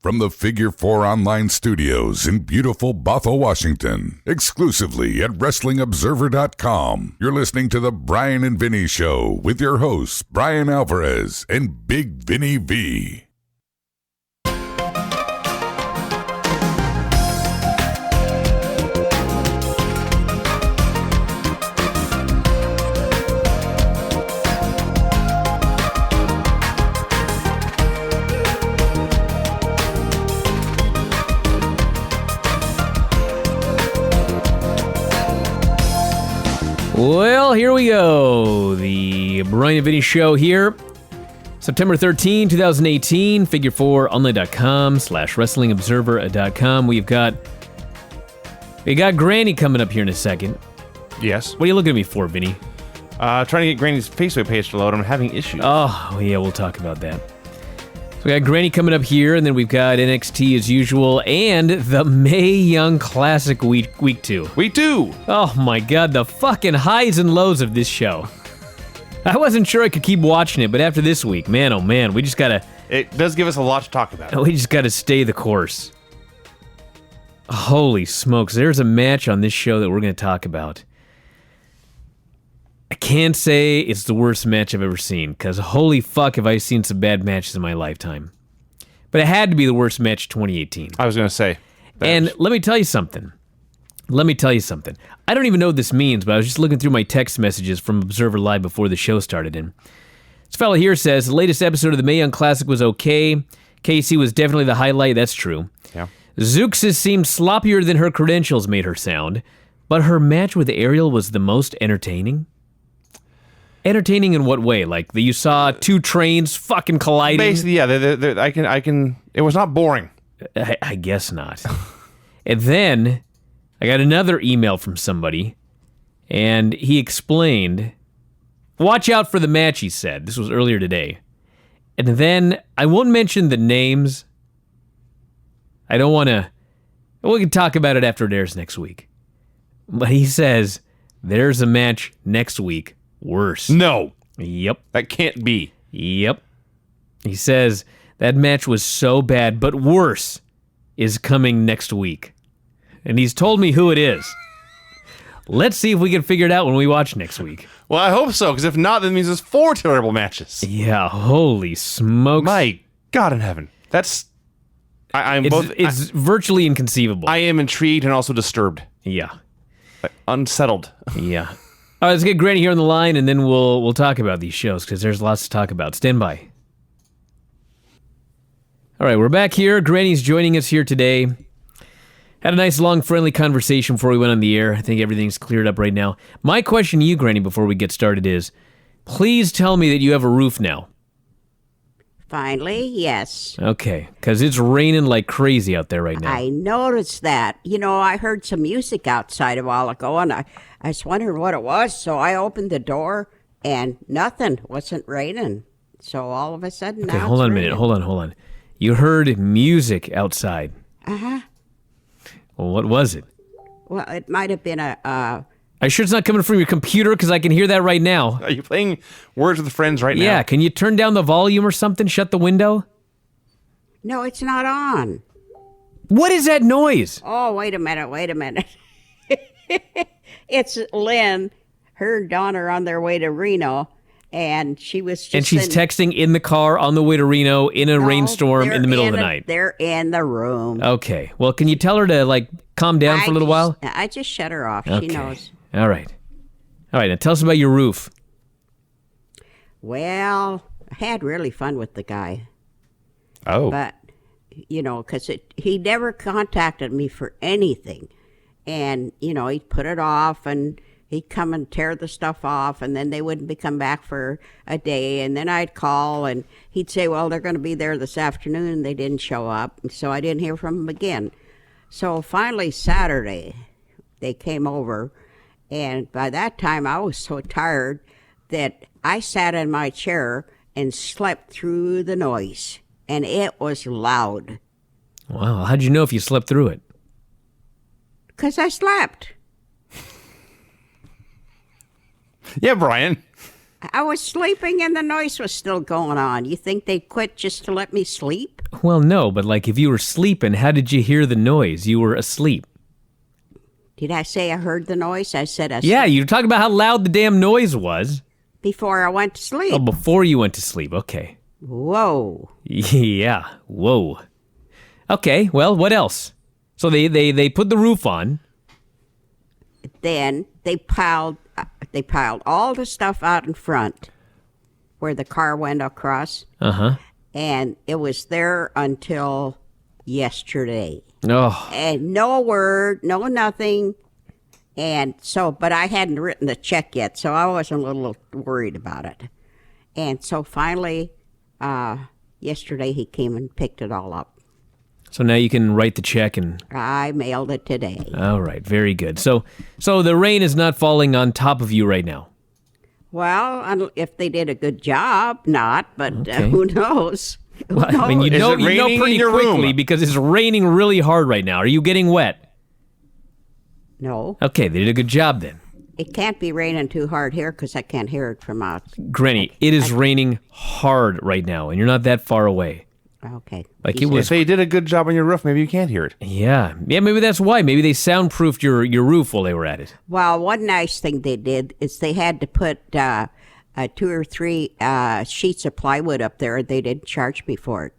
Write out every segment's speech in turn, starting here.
from the Figure 4 Online Studios in beautiful Bothell, Washington, exclusively at WrestlingObserver.com. You're listening to the Bryan and Vinny Show with your hosts, Brian Alvarez and Big Vinny V. Well, here we go. The Bryan Vinny Show here. September 13, 2018. Figure4online.com/WrestlingObserver.com. We got Granny coming up here in a second. Yes. What are you looking at me for, Vinny? Trying to get Granny's Facebook page to load. I'm having issues. Oh, yeah, we'll talk about that. So we got Granny coming up here, and then we've got NXT as usual, and the Mae Young Classic week 2. Week 2! Oh my god, the fucking highs and lows of this show. I wasn't sure I could keep watching it, but after this week, man, oh man, we just gotta... It does give us a lot to talk about. We just gotta stay the course. Holy smokes, there's a match on this show that we're gonna talk about. I can't say it's the worst match I've ever seen, because holy fuck have I seen some bad matches in my lifetime. But it had to be the worst match of 2018. I was going to say. And let me tell you something. I don't even know what this means, but I was just looking through my text messages from Observer Live before the show started. And this fella here says, the latest episode of the Mae Young Classic was okay. KC was definitely the highlight. That's true. Yeah. Zeuxis seemed sloppier than her credentials made her sound, but her match with Ariel was the most entertaining. Entertaining in what way? Like you saw two trains fucking colliding? Basically, yeah. I can. It was not boring. I guess not. And then I got another email from somebody, and he explained, watch out for the match, he said. This was earlier today. And then, I won't mention the names. I don't want to... We can talk about it after it airs next week. But he says, there's a match next week. Worse. No. Yep. That can't be. Yep. He says, that match was so bad, but worse is coming next week. And he's told me who it is. Let's see if we can figure it out when we watch next week. Well, I hope so, because if not, that means there's 4 terrible matches. Yeah, holy smokes. My God in heaven. That's... It's virtually inconceivable. I am intrigued and also disturbed. Yeah. Unsettled. Yeah. All right, let's get Granny here on the line, and then we'll talk about these shows, because there's lots to talk about. Stand by. All right, we're back here. Granny's joining us here today. Had a nice, long, friendly conversation before we went on the air. I think everything's cleared up right now. My question to you, Granny, before we get started is, please tell me that you have a roof now. Finally, yes. Okay, because it's raining like crazy out there right now. I noticed that. You know, I heard some music outside a while ago, and I was wondering what it was, so I opened the door, and nothing. Wasn't raining. So all of a sudden, okay, now hold it's on a minute. raining. Hold on. You heard music outside. Uh-huh. Well, what was it? Well, it might have been Are you sure it's not coming from your computer? Because I can hear that right now. Are you playing Words with Friends right now? Yeah, can you turn down the volume or something? Shut the window? No, it's not on. What is that noise? Oh, wait a minute. It's Lynn. Her and Dawn are on their way to Reno, and she was just... And she's texting in the car on the way to Reno in a rainstorm in the middle of the night. They're in the room. Okay. Well, can you tell her to, calm down for a little while? I just shut her off. Okay. She knows. All right, now tell us about your roof. Well, I had really fun with the guy. Oh. But, because he never contacted me for anything. And, he'd put it off, and he'd come and tear the stuff off, and then they wouldn't come back for a day. And then I'd call, and he'd say, well, they're going to be there this afternoon. They didn't show up, so I didn't hear from him again. So finally, Saturday, they came over. And by that time, I was so tired that I sat in my chair and slept through the noise. And it was loud. Wow, how'd you know if you slept through it? 'Cause I slept. Yeah, Brian. I was sleeping and the noise was still going on. You think they quit just to let me sleep? Well, no, but like if you were sleeping, how did you hear the noise? You were asleep. Did I say I heard the noise? I said I Yeah, you were talking about how loud the damn noise was. before I went to sleep. Oh, before you went to sleep. Okay. Whoa. Yeah. Whoa. Okay, well, what else? So they put the roof on. Then they piled all the stuff out in front where the car went across. Uh-huh. And it was there until yesterday. Oh. And no word, no nothing. And so, but I hadn't written the check yet, so I wasn't a little worried about it. And so finally, yesterday he came and picked it all up. So now you can write the check and... I mailed it today. All right, very good. So the rain is not falling on top of you right now. Well, if they did a good job, not, but Okay. who knows? Who Well, I mean, you Is know it raining pretty in your quickly room? because it's raining really hard right now. Are you getting wet? No, Okay, they did a good job then. it can't be raining too hard here because I can't hear it from out. Granny, it is raining hard right now, and you're not that far away. Okay. Like He it said- was... If they did a good job on your roof, maybe you can't hear it. Yeah, maybe that's why. Maybe they soundproofed your roof while they were at it. Well, one nice thing they did is they had to put 2 or 3 sheets of plywood up there. They didn't charge me for it.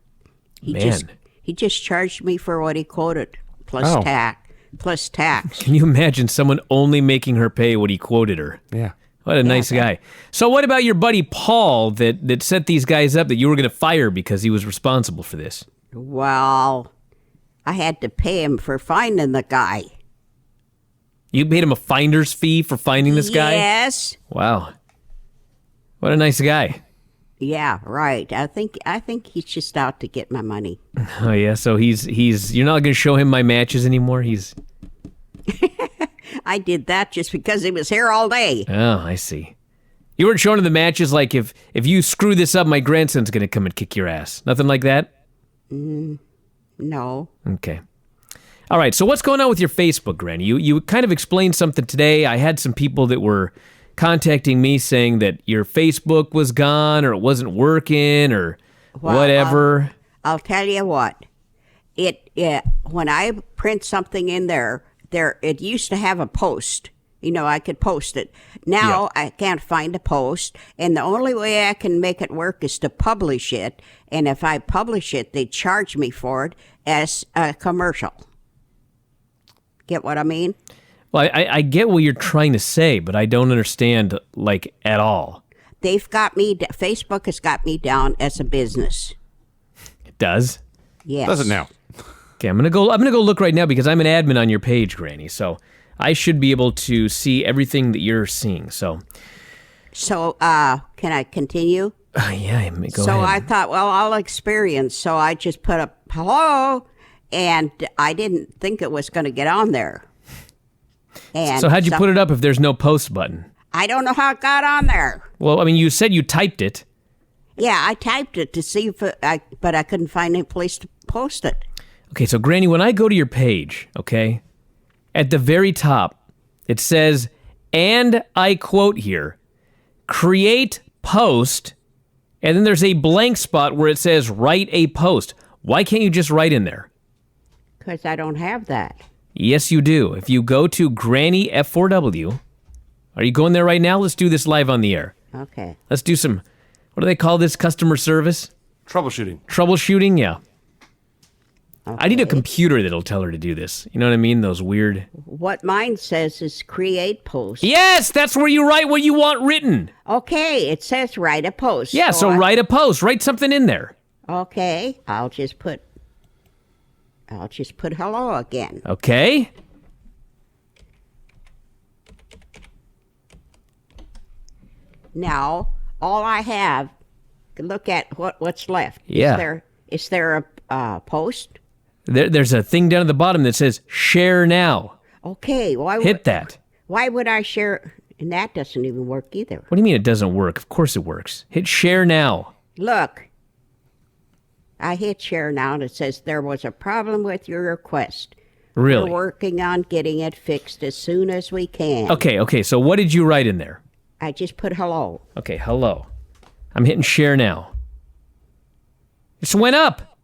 He just charged me for what he quoted plus Oh. tax. Can you imagine someone only making her pay what he quoted her? Yeah. What a nice guy. So what about your buddy Paul that set these guys up that you were going to fire because he was responsible for this? Well, I had to pay him for finding the guy. You paid him a finder's fee for finding this guy? Yes. Wow. What a nice guy. Yeah, right. I think he's just out to get my money. Oh yeah, so he's you're not going to show him my matches anymore? I did that just because he was here all day. Oh, I see. You weren't showing him the matches like if you screw this up, my grandson's going to come and kick your ass. Nothing like that? No. Okay. All right, so what's going on with your Facebook, Granny? You kind of explained something today. I had some people that were contacting me saying that your Facebook was gone or it wasn't working or Well, whatever. I'll tell you what. It when I print something in there it used to have a post. You know, I could post it. Now I can't find a post, and the only way I can make it work is to publish it. And if I publish it, they charge me for it as a commercial. Get what I mean? Well, I get what you're trying to say, but I don't understand, like, at all. They've got me. Facebook has got me down as a business. It does? Yes. Does it now? Okay, I'm gonna go look right now because I'm an admin on your page, Granny. So I should be able to see everything that you're seeing. So So, can I continue? yeah, go So I ahead. thought, well, I'll experience. So I just put up hello, and I didn't think it was going to get on there. And So how'd you put it up if there's no post button? I don't know how it got on there. Well, I mean, you said you typed it. Yeah, I typed it to see if but I couldn't find any place to post it. Okay, so Granny, when I go to your page, okay, at the very top, it says, and I quote here, create post, and then there's a blank spot where it says write a post. Why can't you just write in there? Because I don't have that. Yes, you do. If you go to Granny F4W, are you going there right now? Let's do this live on the air. Okay. Let's do some, what do they call this, customer service? Troubleshooting. Troubleshooting? Yeah. Okay. I need a computer that'll tell her to do this. You know what I mean? Those weird... What mine says is create post. Yes, that's where you write what you want written. Okay, it says write a post. Yeah, so write a post. Write something in there. Okay, I'll just put hello again. Okay? Now, all I have, look at what's left. Yeah. Is there a post? There's a thing down at the bottom that says share now. Okay, Hit that. Why would I share? And that doesn't even work either. What do you mean it doesn't work? Of course it works. Hit share now. Look, I hit share now and it says there was a problem with your request. Really? We're working on getting it fixed as soon as we can. Okay, so what did you write in there? I just put hello. Okay, hello. I'm hitting share now. It just went up.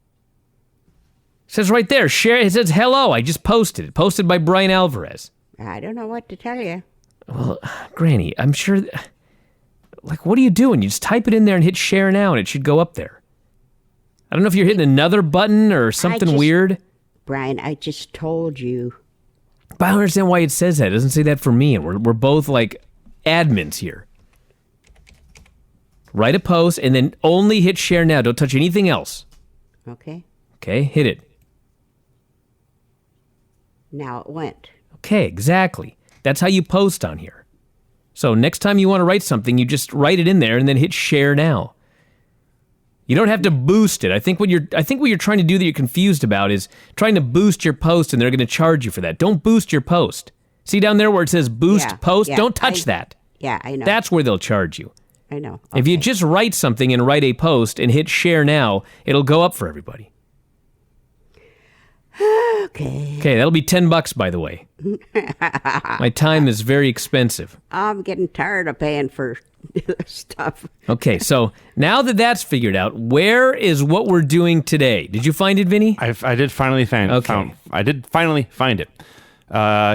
says right there, share. It says hello. I just posted it. Posted by Brian Alvarez. I don't know what to tell you. Well, Granny, I'm sure. Like, what are you doing? You just type it in there and hit share now, and it should go up there. I don't know if you're hitting another button or something weird. Brian, I just told you. But I don't understand why it says that. It doesn't say that for me, and we're both like admins here. Write a post and then only hit share now. Don't touch anything else. Okay. Okay, hit it. Now it went. Okay, exactly. That's how you post on here. So next time you want to write something, you just write it in there and then hit share now. You don't have to boost it. I think what you're trying to do that you're confused about is trying to boost your post, and they're going to charge you for that. Don't boost your post. See down there where it says boost post? Yeah, Don't touch that. Yeah, I know. That's where they'll charge you. I know. If you just write something and write a post and hit share now, it'll go up for everybody. Okay. Okay, that'll be $10, by the way. My time is very expensive. I'm getting tired of paying for stuff. Okay, so now that that's figured out, where is what we're doing today? Did you find it, Vinny? I did finally find Okay. I did finally find it.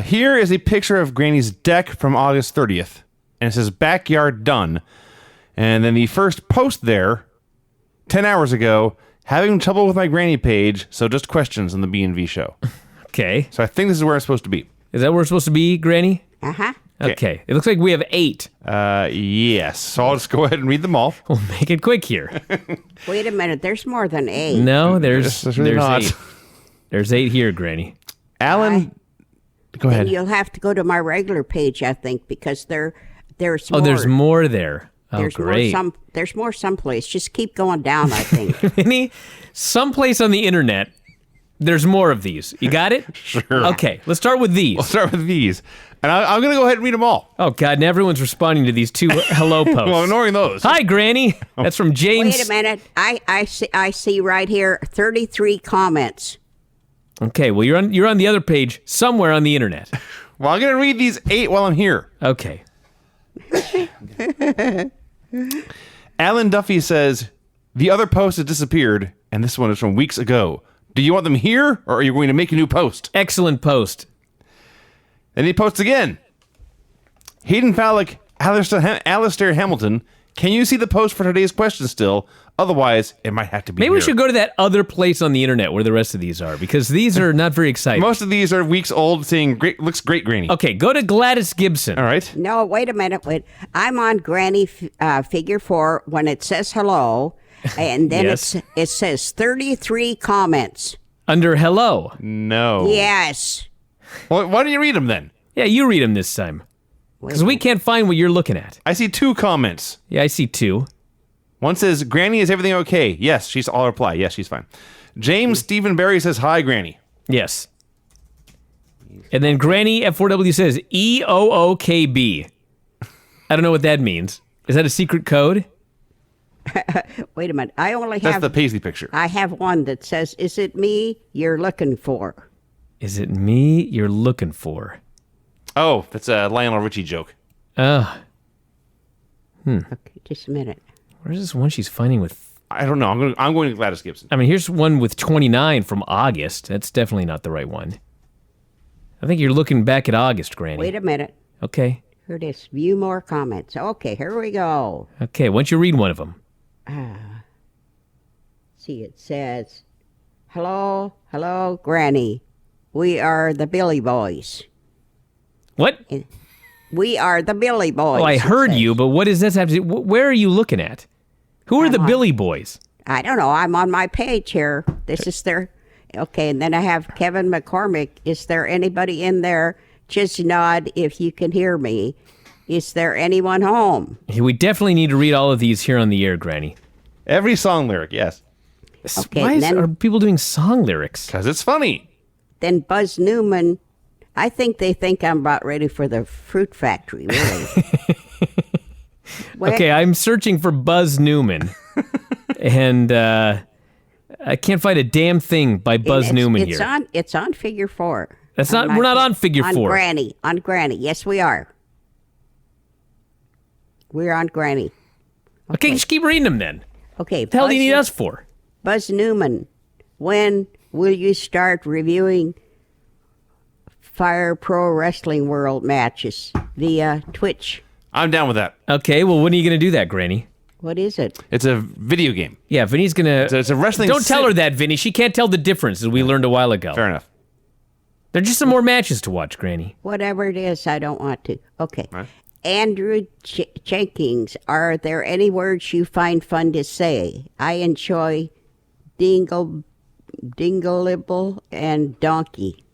Here is a picture of Granny's deck from August 30th. And it says backyard done. And then the first post there, 10 hours ago, having trouble with my Granny page, so just questions on the B&V show. Okay. So I think this is where I'm supposed to be. Is that where we're supposed to be, Granny? Uh-huh. Okay. It looks like we have 8. Yes. So I'll just go ahead and read them all. We'll make it quick here. Wait a minute. There's more than 8. No, there's really not. 8. There's 8 here, Granny. Alan, go ahead. And you'll have to go to my regular page, I think, because there's more. Oh, there's more there. Oh, There's great. There's more someplace. Just keep going down, I think. Vinny, someplace on the internet, there's more of these. You got it? Sure. Okay, let's start with these. We'll start with these. And I'm going to go ahead and read them all. Oh, God, and everyone's responding to these 2 hello posts. Well, ignoring those. Hi, Granny. That's from James. Wait a minute. I see right here 33 comments. Okay, well, you're on the other page somewhere on the internet. Well, I'm going to read these 8 while I'm here. Okay. Alan Duffy says, the other post has disappeared, and this one is from weeks ago. Do you want them here, or are you going to make a new post? Excellent post. Then he posts again. Hayden Fallick, Alistair Hamilton, can you see the post for today's question still? Otherwise, it might have to be Maybe here. we should go to that other place on the internet where the rest of these are, because these are not very exciting. Most of these are weeks old, saying, great, looks great, Granny. Okay, go to Gladys Gibson. All right. No, wait a minute. Wait. I'm on Granny figure 4 when it says hello, and then Yes. it says 33 comments. Under hello. No. Yes. Well, why don't you read them then? Yeah, you read them this time. Because we can't find what you're looking at. I see 2 comments. Yeah, I see 2. One says, Granny, is everything okay? Yes, I'll reply. Yes, she's fine. James Stephen Barry says, hi, Granny. Yes. And then Granny F4W says EOOKB. I don't know what that means. Is that a secret code? Wait a minute. I only That's have the Paisley picture. I have one that says, "Is it me you're looking for?" Is it me you're looking for? Oh, that's a Lionel Richie joke. Oh, Okay, just a minute. where's this one she's finding with... I don't know. I'm going to Gladys Gibson. I mean, here's one with 29 from August. That's definitely not the right one. I think you're looking back at August, Granny. Wait a minute. Okay. Here it is. View more comments. Okay, here we go. Okay, why don't you read one of them? See, it says, hello, Granny. We are the Billy Boys. What? We are the Billy Boys. Oh, I it heard says. you, but what does this have to do? Where are you looking at? Who are the Billy Boys? I don't know. I'm on my page here. This is their... Okay, and then I have Kevin McCormick. Is there anybody in there? Just nod if you can hear me. Is there anyone home? We definitely need to read all of these here on the air, Granny. Every song lyric, yes. Okay, Why then- are people doing song lyrics? Because it's funny. Then Buzz Newman... I think they think I'm about ready for the fruit factory, really. Okay, I'm searching for Buzz Newman, and I can't find a damn thing by Buzz Newman here. It's on figure 4. That's not. We're not on figure 4. On Granny. Yes, we are. We're on Granny. Okay, just keep reading them then. Okay. What the hell do you need us for? Buzz Newman. when will you start reviewing Fire Pro Wrestling World matches via Twitch? I'm down with that. Okay, well, when are you going to do that, Granny? What is it? It's a video game. Yeah, Vinny's going to... It's a wrestling... Don't tell her that, Vinny. She can't tell the difference, as we learned a while ago. Fair enough. There are just some more matches to watch, Granny. Whatever it is, I don't want to. Okay. Right. Andrew Jenkins, are there any words you find fun to say? I enjoy dingleable and donkey.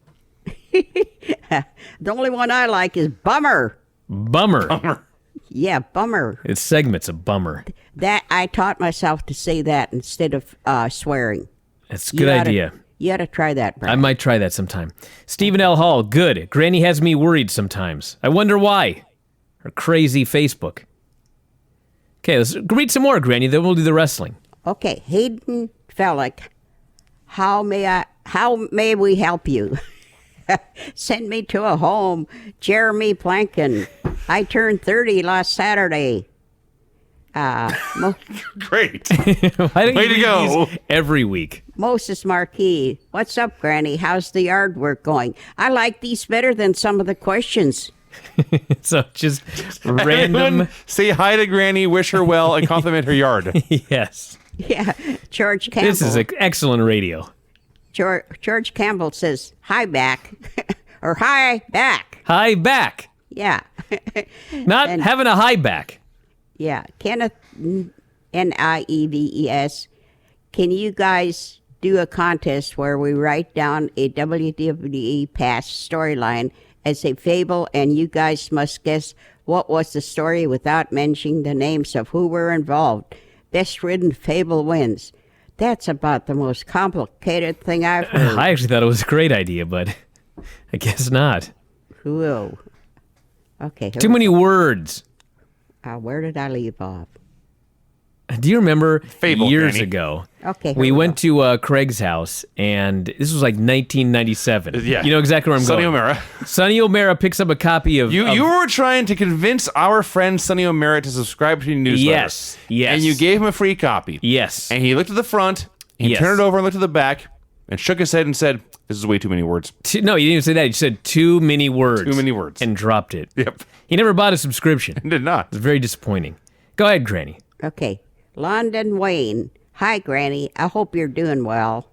The only one I like is bummer. Bummer. Yeah, bummer. Its segment's a bummer. That I taught myself to say that instead of swearing. That's a good idea. You ought to try that, Brian. I might try that sometime. Stephen L. Hall, good. Granny has me worried sometimes. I wonder why. Her crazy Facebook. Okay, let's read some more, Granny, then we'll do the wrestling. Okay, Hayden Fellick, how may we help you? Send me to a home. Jeremy Plankin. I turned 30 last Saturday. Great. Why don't Way you to read go. these every week? Moses Marquis. What's up, Granny? How's the yard work going? I like these better than some of the questions. So just random. Everyone say hi to Granny, wish her well, and compliment her yard. Yes. Yeah, George Campbell. This is excellent radio. George Campbell says, hi back. Or hi back. Hi back. Yeah. Not having a high back. Yeah. Kenneth, Nieves. Can you guys do a contest where we write down a WWE past storyline as a fable, and you guys must guess what was the story without mentioning the names of who were involved? Best written fable wins. That's about the most complicated thing I've heard. I actually thought it was a great idea, but I guess not. Whoa. Okay. Too many words. Where did I leave off? Do you remember Fable, years Granny. ago? Okay. We went to Craig's house, and this was like 1997. Yeah. You know exactly where I'm Sonny going. O'Mara. Sonny O'Mara picks up a copy of... You were trying to convince our friend Sonny O'Mara to subscribe to your newsletter. Yes. And you gave him a free copy. Yes. And he looked at the front, he Yes. turned it over and looked at the back, and shook his head and said, this is way too many words. No, you didn't even say that. You said too many words. Too many words. And dropped it. Yep. He never bought a subscription. It Did not. was very disappointing. Go ahead, Granny. Okay. London Wayne. Hi, Granny. I hope you're doing well.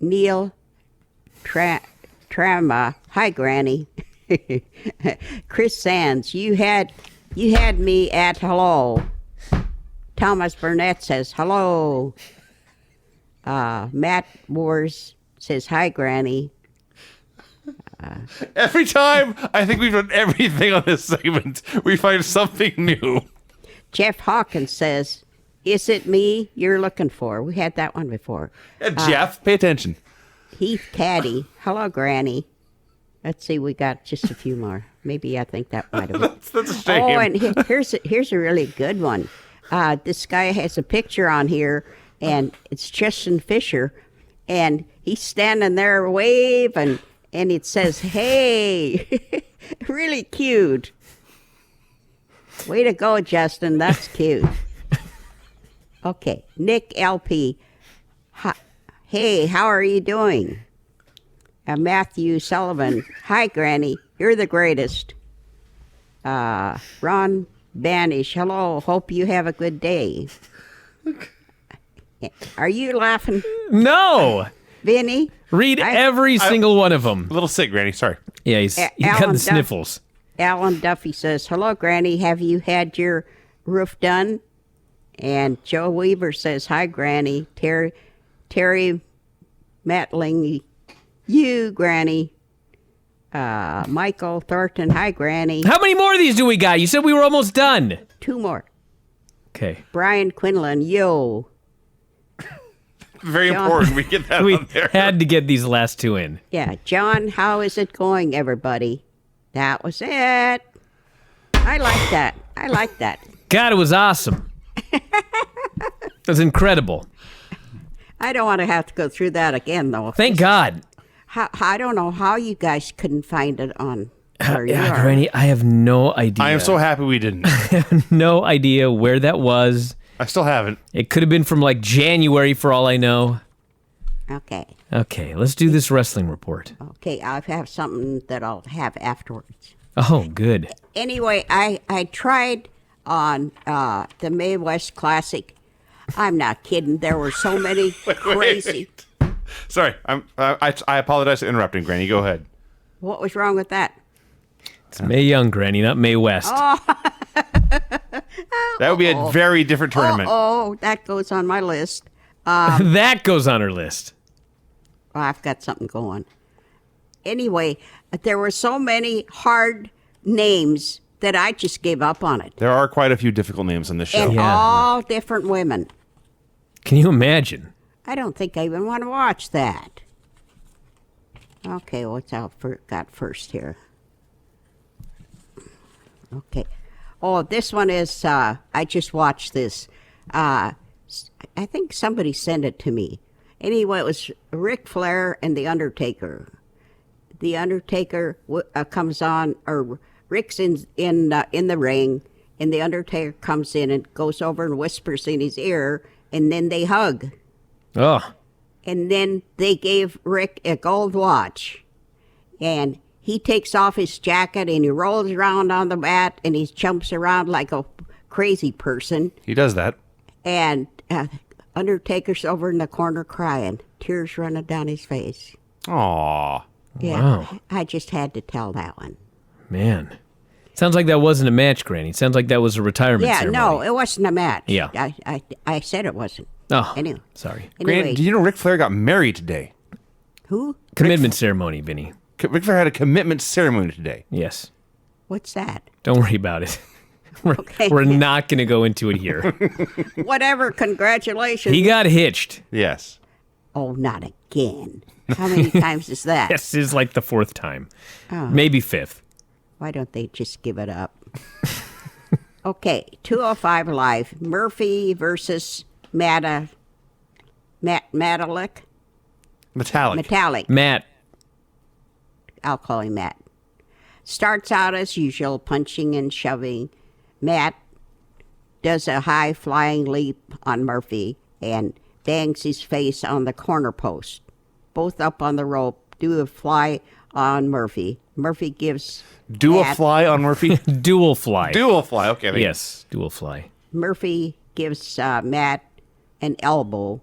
Neil Trama. Hi, Granny. Chris Sands. You had me at hello. Thomas Burnett says hello. Matt Moores says hi, Granny. Every time I think we've done everything on this segment, we find something new. Jeff Hawkins says, is it me you're looking for? We had that one before. Jeff, pay attention. Heath Caddy. Hello, Granny. Let's see, we got just a few more. Maybe I think that might have been. That's a shame. Oh, and here's a really good one. This guy has a picture on here, and it's Justin Fisher, and he's standing there waving, and it says, hey, really cute. Way to go, Justin. That's cute. Okay. Nick LP. Hey, how are you doing? Matthew Sullivan. Hi, Granny. You're the greatest. Ron Banish. Hello. Hope you have a good day. Are you laughing, No! Vinny? Read every single one of them. A little sick, Granny. Sorry. Yeah, he's got Alan the Duff- sniffles. Alan Duffy says, hello, Granny. Have you had your roof done? And Joe Weaver says, hi, Granny. Terry Matling, you, Granny. Michael Thornton, hi, Granny. How many more of these do we got? You said we were almost done. 2 more. Okay. Brian Quinlan, yo. Very John. important. We get that We on there. had to get these last two in. Yeah, John, how is it going, everybody? That was it. I like that. God, it was awesome. It was incredible. I don't want to have to go through that again, though. Thank God. I don't know how you guys couldn't find it on where you Yeah, are. Granny, I have no idea. I am so happy we didn't. no idea where that was. I still haven't. It could have been from like January for all I know. Okay. Okay, let's do this wrestling report. Okay, I have something that I'll have afterwards. Oh, good. Anyway, I tried on the Mae West Classic. I'm not kidding. There were so many crazy. Sorry, I apologize for interrupting, Granny. Go ahead. What was wrong with that? It's Mae Young, Granny, not Mae West. That would be a very different tournament. Oh, that goes on my list. That goes on her list. Oh, I've got something going. Anyway, there were so many hard names that I just gave up on it. There are quite a few difficult names on this show. And all different women. Can you imagine? I don't think I even want to watch that. Okay, what's out got first here? Okay. Oh, this one is, I just watched this. I think somebody sent it to me. Anyway, it was Ric Flair and The Undertaker. The Undertaker comes on, or Rick's in the ring, and The Undertaker comes in and goes over and whispers in his ear, and then they hug. Oh, And then they gave Rick a gold watch. And he takes off his jacket and he rolls around on the mat and he jumps around like a crazy person. He does that. And Undertaker's over in the corner crying, tears running down his face. Aw. Yeah, Wow. I just had to tell that one. man. Sounds like that wasn't a match, Granny. Sounds like that was a retirement Yeah, ceremony. no, it wasn't a match. Yeah. I said it wasn't. Oh, Anyway. sorry. Anyway, Granny, did you know Ric Flair got married today? who? Commitment ceremony, Vinny. Ric Flair had a commitment ceremony today. Yes. What's that? Don't worry about it. Okay. We're not going to go into it here. Whatever, congratulations. He got hitched. Yes. Oh, not again. How many times is that? This is like the fourth time. Oh. Maybe fifth. Why don't they just give it up? Okay, 205 Live. Murphy versus Metallic. Metallic. Metallic. Matt. I'll call him Matt. Starts out as usual, punching and shoving. Matt does a high flying leap on Murphy and bangs his face on the corner post. Both up on the rope, do a fly on Murphy. Murphy gives Do a Matt- fly on Murphy? Dual fly. Dual fly. Okay. Yes, dual fly. Murphy gives Matt an elbow.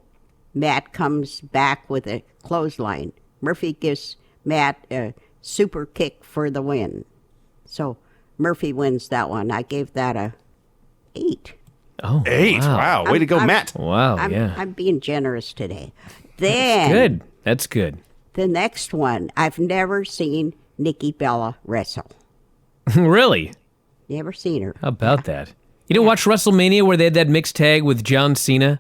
Matt comes back with a clothesline. Murphy gives Matt a super kick for the win. So Murphy wins that one. I gave that a 8. Oh, 8. Wow. Way to go, Matt. Wow, yeah. I'm being generous today. Then Good. That's good. the next one, I've never seen Nikki Bella wrestle. Really? Never seen her. How about that? You didn't watch WrestleMania where they had that mixed tag with John Cena?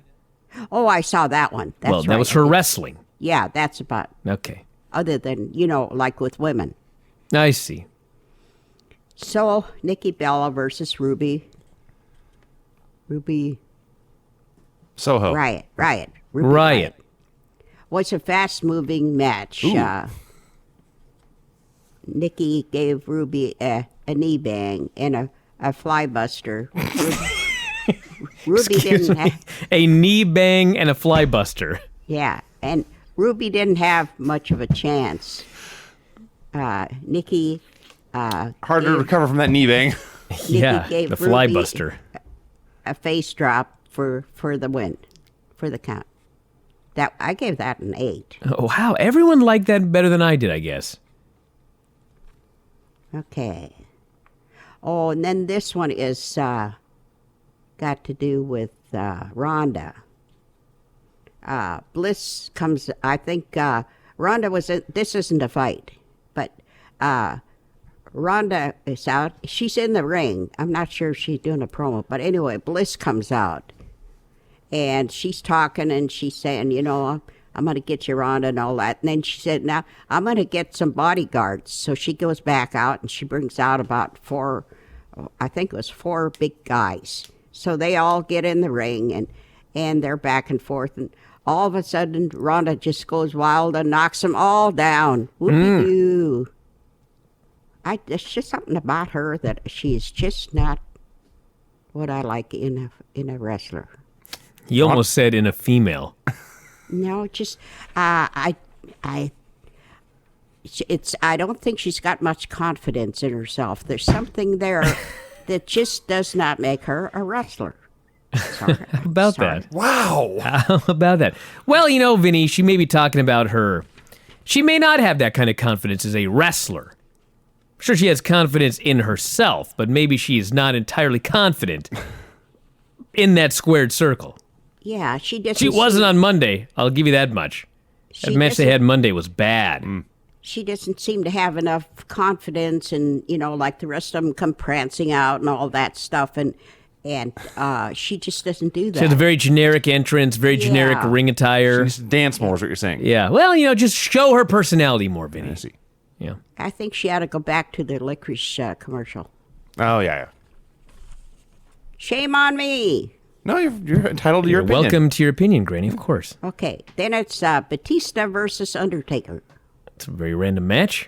Oh, I saw that one. That's Well, right. that was her wrestling. Yeah, that's about, Okay. other than, like with women. I see. So, Nikki Bella versus Ruby Soho. Riot. Ruby Riot. was a fast-moving match. Nikki gave Ruby a knee bang and a fly buster. Ruby Excuse didn't me. have, A knee bang and a fly buster. yeah, and Ruby didn't have much of a chance. Nikki Hard to recover from that knee bang. Yeah, gave the fly Ruby buster. a face drop for the win, for the count. That I gave that an 8. Oh, wow. Everyone liked that better than I did, I guess. Okay. Oh, and then this one is got to do with Rhonda. Bliss comes, I think Rhonda was, this isn't a fight, but Rhonda is out. She's in the ring. I'm not sure if she's doing a promo, but anyway, Bliss comes out. And she's talking and she's saying, I'm going to get you, Rhonda, and all that. And then she said, now, I'm going to get some bodyguards. So she goes back out and she brings out about 4 big guys. So they all get in the ring and they're back and forth. And all of a sudden, Rhonda just goes wild and knocks them all down. Whoopie-doo. There's just something about her that she's just not what I like in a wrestler. You almost said in a female. No, just I don't think she's got much confidence in herself. There's something there that just does not make her a wrestler. Sorry. How about that? Wow. How about that? Well, Vinny, she may be talking about her. She may not have that kind of confidence as a wrestler. I'm sure she has confidence in herself, but maybe she is not entirely confident in that squared circle. Yeah, she doesn't. She wasn't on Monday. I'll give you that much. That match they had Monday was bad. She doesn't seem to have enough confidence, and like the rest of them come prancing out and all that stuff, and she just doesn't do that. She has a very generic entrance, very generic ring attire. She needs to dance more is what you're saying. Yeah, well, just show her personality more, Vinny. I see. Yeah. I think she ought to go back to the licorice commercial. Oh, yeah. Shame on me. No, you're entitled to your opinion. Welcome to your opinion, Granny, of course. Okay, then it's Batista versus Undertaker. It's a very random match.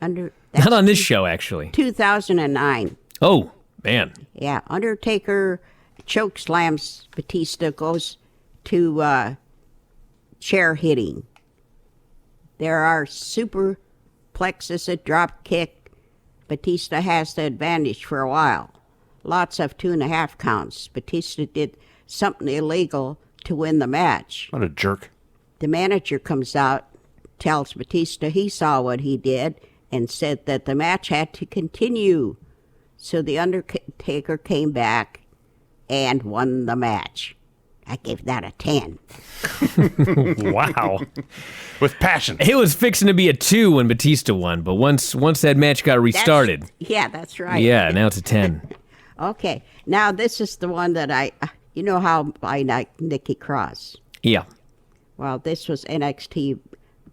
Not on this show, actually. 2009. Oh, man. Yeah, Undertaker choke slams Batista, goes to chair hitting. There are superplexes, a drop kick. Batista has the advantage for a while. Lots of 2.5 counts. Batista did something illegal to win the match. What a jerk. The manager comes out, tells Batista he saw what he did, and said that the match had to continue. So the Undertaker came back and won the match. I gave that a 10. Wow. With passion. It was fixing to be a 2 when Batista won, but once that match got restarted. That's right. Yeah, now it's a 10. Okay, now this is the one that you know how I like Nikki Cross. Yeah. Well, this was NXT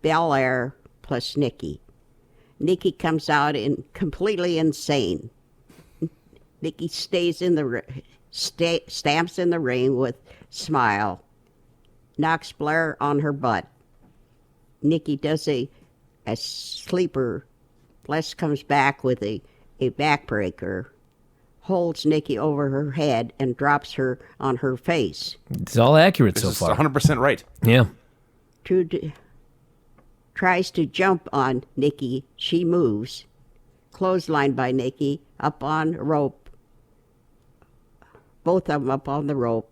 Bel Air plus Nikki. Nikki comes out completely insane. Nikki stays in the stamps in the ring with smile, knocks Blair on her butt. Nikki does a sleeper. Les comes back with a backbreaker, holds Nikki over her head and drops her on her face. It's all accurate This so is far. 100% right. Yeah. Tries to jump on Nikki. She moves. Clothesline by Nikki, up on a rope. Both of them up on the rope.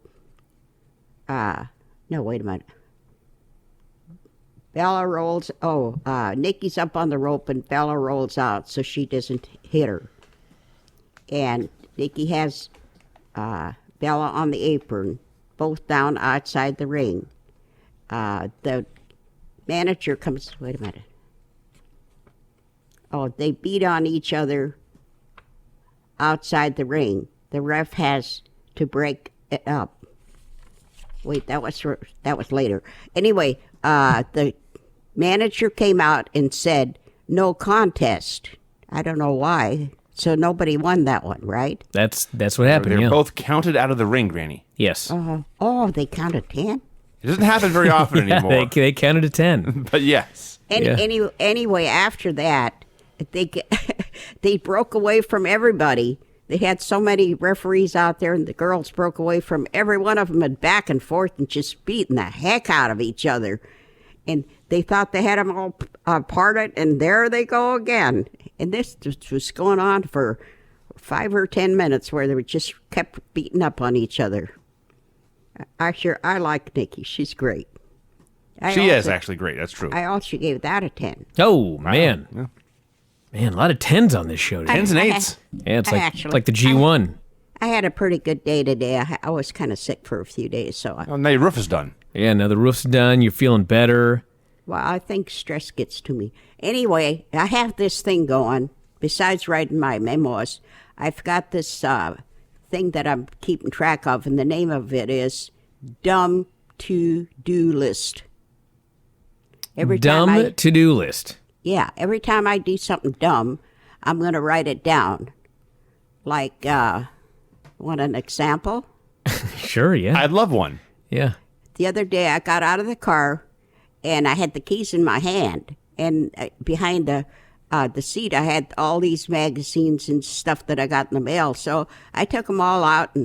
No, wait a minute. Bella rolls. Nikki's up on the rope and Bella rolls out so she doesn't hit her. And Nikki has Bella on the apron, both down outside the ring. The manager comes. Wait a minute. Oh, they beat on each other outside the ring. The ref has to break it up. Wait, that was later. Anyway, the manager came out and said no contest. I don't know why. So nobody won that one, right? That's what happened. They're Yeah. both counted out of the ring, Granny. Yes. They counted 10. It doesn't happen very often anymore. They counted to 10. But yes. Anyway, after that, they broke away from everybody. They had so many referees out there, and the girls broke away from every one of them and back and forth and just beating the heck out of each other. And they thought they had them all parted, and there they go again. And this was going on for 5 or 10 minutes where they just kept beating up on each other. I like Nikki. She's great. She is actually great. That's true. I also gave that a 10. Oh, man. Yeah. Man, a lot of 10s on this show today. 10s and 8s. Yeah, it's Actually, like the G1. I had a pretty good day today. I was kind of sick for a few days, so Oh, now your roof is done. Yeah, now the roof's done. You're feeling better. well, I think stress gets to me. Anyway, I have this thing going. Besides writing my memoirs, I've got this thing that I'm keeping track of, and the name of it is Dumb To-Do List. Dumb to-do list. Yeah, every time I do something dumb, I'm going to write it down. Like, want an example? Sure, yeah. I'd love one. Yeah. The other day I got out of the car and I had the keys in my hand, and behind the seat I had all these magazines and stuff that I got in the mail. So I took them all out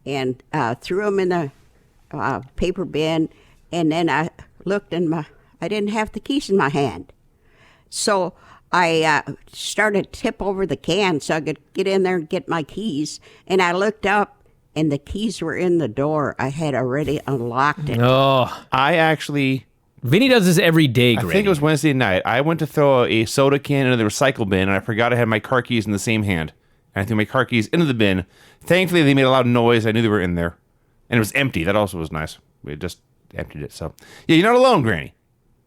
and threw them in the paper bin, and then I looked and I didn't have the keys in my hand. So I started to tip over the can so I could get in there and get my keys. And I looked up, and the keys were in the door. I had already unlocked it. Oh, I actually, Vinny does this every day, I Granny. think it was Wednesday night. I went to throw a soda can into the recycle bin, and I forgot I had my car keys in the same hand. And I threw my car keys into the bin. Thankfully, they made a loud noise. I knew they were in there. And it was empty. That also was nice. We just emptied it. So, yeah, you're not alone, Granny.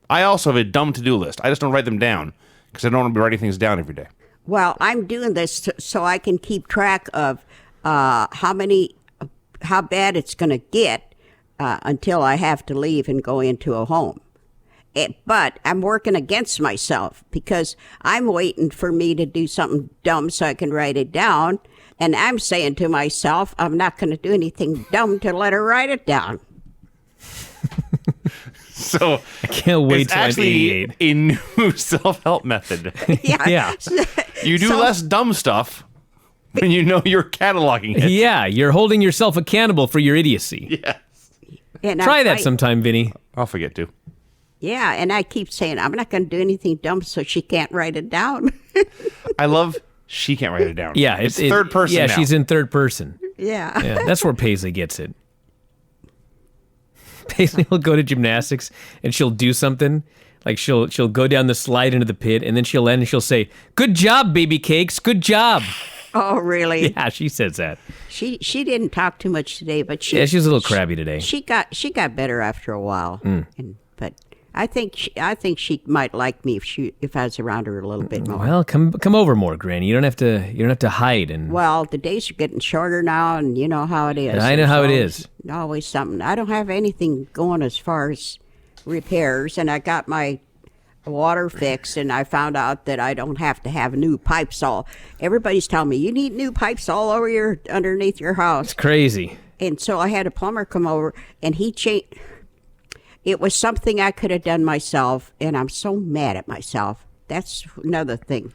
I also have a dumb to-do list. I just don't write them down because I don't want to be writing things down every day. Well, I'm doing this so I can keep track of how bad it's going to get until I have to leave and go into a home. But I'm working against myself because I'm waiting for me to do something dumb so I can write it down. And I'm saying to myself, I'm not going to do anything dumb to let her write it down. So I can't wait it's till I'm actually 88. a new self-help method. Yeah. You do less dumb stuff when you know you're cataloging it. Yeah, you're holding yourself accountable for your idiocy. Yes. And Try that sometime, Vinny. I'll forget to. Yeah, and I keep saying, I'm not going to do anything dumb so she can't write it down. I love she can't write it down. Yeah, it's third person Yeah, now. she's in third person. Yeah. Yeah, that's where Paisley gets it. Paisley will go to gymnastics and she'll do something. Like she'll go down the slide into the pit and then she'll end and she'll say, "Good job, baby cakes. Good job." Oh, really? Yeah, she says that. She didn't talk too much today, but Yeah, she was a little crabby today. She got better after a while. But I think she might like me if I was around her a little bit more. Well, come over more, Granny. You don't have to hide and Well, the days are getting shorter now, and you know how it is. I know how it is. Always something. I don't have anything going as far as repairs, and I got my water fixed, and I found out that I don't have to have new pipes all. Everybody's telling me, you need new pipes all over underneath your house. it's crazy. And so I had a plumber come over, and he changed. It was something I could have done myself, and I'm so mad at myself. That's another thing.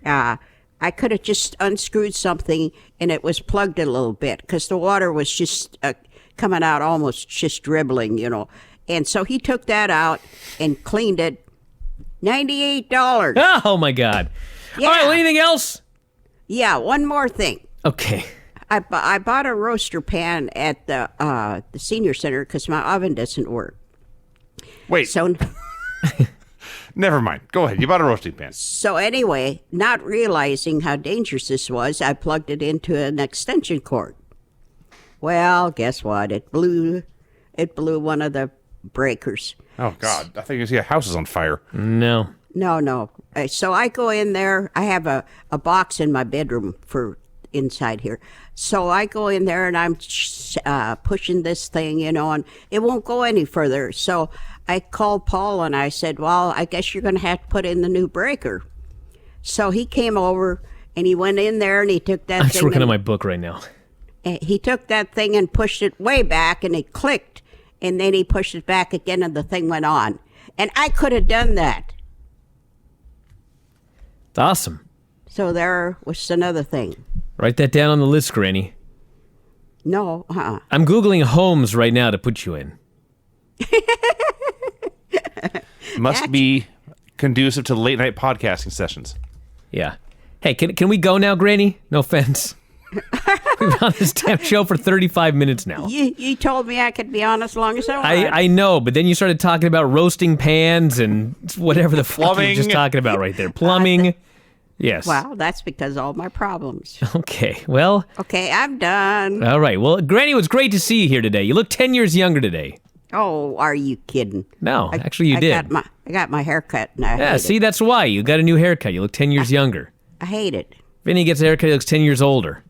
I could have just unscrewed something, and it was plugged a little bit because the water was just coming out almost just dribbling, you know. And so he took that out and cleaned it. $98. Oh my God. Yeah. All right, well, anything else? Yeah, one more thing. Okay. I bought a roaster pan at the senior center because my oven doesn't work. Wait, So never mind. Go ahead. You bought a roasting pan. So anyway, not realizing how dangerous this was, I plugged it into an extension cord. Well, guess what? It blew one of the breakers. Oh, God. I think your house is on fire. No. No. So I go in there. I have a box in my bedroom for inside here. So I go in there and I'm pushing this thing, you know, and it won't go any further. So I called Paul and I said, well, I guess you're going to have to put in the new breaker. So he came over and he went in there and he took that I'm thing. just working on my book right now. He took that thing and pushed it way back and it clicked. And then he pushed it back again and the thing went on. And I could have done that. It's awesome. So there was another thing. Write that down on the list, Granny. No, I'm Googling homes right now to put you in. Must be conducive to late night podcasting sessions. Yeah. Hey, can we go now, Granny? No offense. We've been on this damn show for 35 minutes now. You told me I could be on as long as I want. I know, but then you started talking about roasting pans and whatever the fuck you were Plumbing. just talking about right there. Plumbing. Yes. Well, that's because of all my problems. Okay, well, Okay, I'm done. all right. Well, Granny, it was great to see you here today. You look 10 years younger today. Oh, are you kidding? No, actually you did. I got my hair cut and I Yeah, hate see, it. that's why. You got a new haircut. You look 10 years younger. I hate it. Vinny gets a haircut, he looks 10 years older.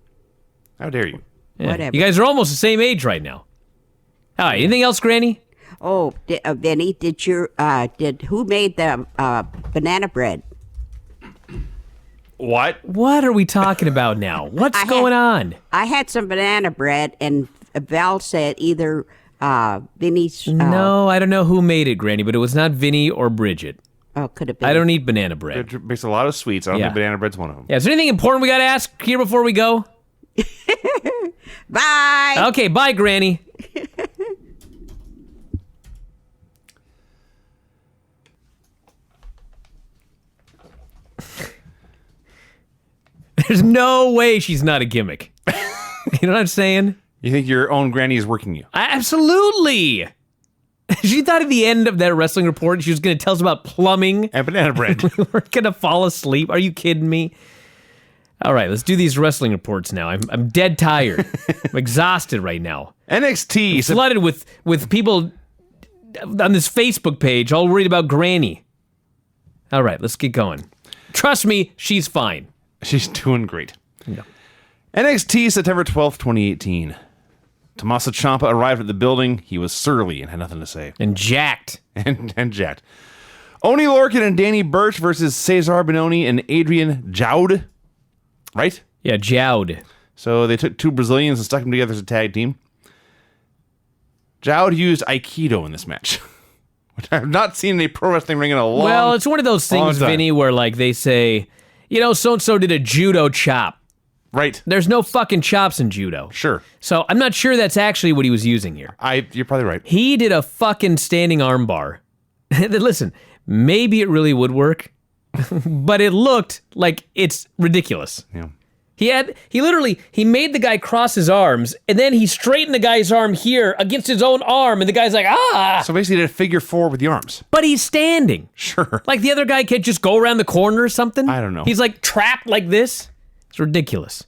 How dare you? Yeah. Whatever. You guys are almost the same age right now. All right, anything else, Granny? Oh, Vinny, who made the banana bread? What? What are we talking about now? What's I going on? I had some banana bread and Val said either Vinny's. No, I don't know who made it, Granny, but it was not Vinny or Bridget. Oh, could have been. I don't eat banana bread. It makes a lot of sweets. I don't Yeah. think banana bread's one of them. Yeah, is there anything important we got to ask here before we go? Bye. Okay, bye, Granny. There's no way she's not a gimmick. You know what I'm saying? You think your own granny is working you? Absolutely. She thought at the end of that wrestling report she was going to tell us about plumbing. And banana bread. We were going to fall asleep. Are you kidding me? All right, let's do these wrestling reports now. I'm dead tired. I'm exhausted right now. NXT. Flooded with people on this Facebook page all worried about Granny. All right, let's get going. Trust me, she's fine. She's doing great. Yeah. NXT, September 12th, 2018. Tommaso Ciampa arrived at the building. He was surly and had nothing to say. And jacked. And jacked. Oni Lorcan and Danny Burch versus Cesar Bononi and Adrian Jowd. Right? Yeah, Jowd. So they took two Brazilians and stuck them together as a tag team. Jowd used Aikido in this match, which I have not seen in a pro wrestling ring in a long time. Well, it's one of those things, Vinny, where like they say, you know, so-and-so did a judo chop. Right. There's no fucking chops in judo. Sure. So I'm not sure that's actually what he was using here. You're probably right. He did a fucking standing arm bar. Listen, maybe it really would work, but it looked like it's ridiculous. Yeah. He made the guy cross his arms, and then he straightened the guy's arm here against his own arm, and the guy's like, ah! So basically he did a figure four with the arms. But he's standing. Sure. Like the other guy can't just go around the corner or something? I don't know. He's like trapped like this. It's ridiculous.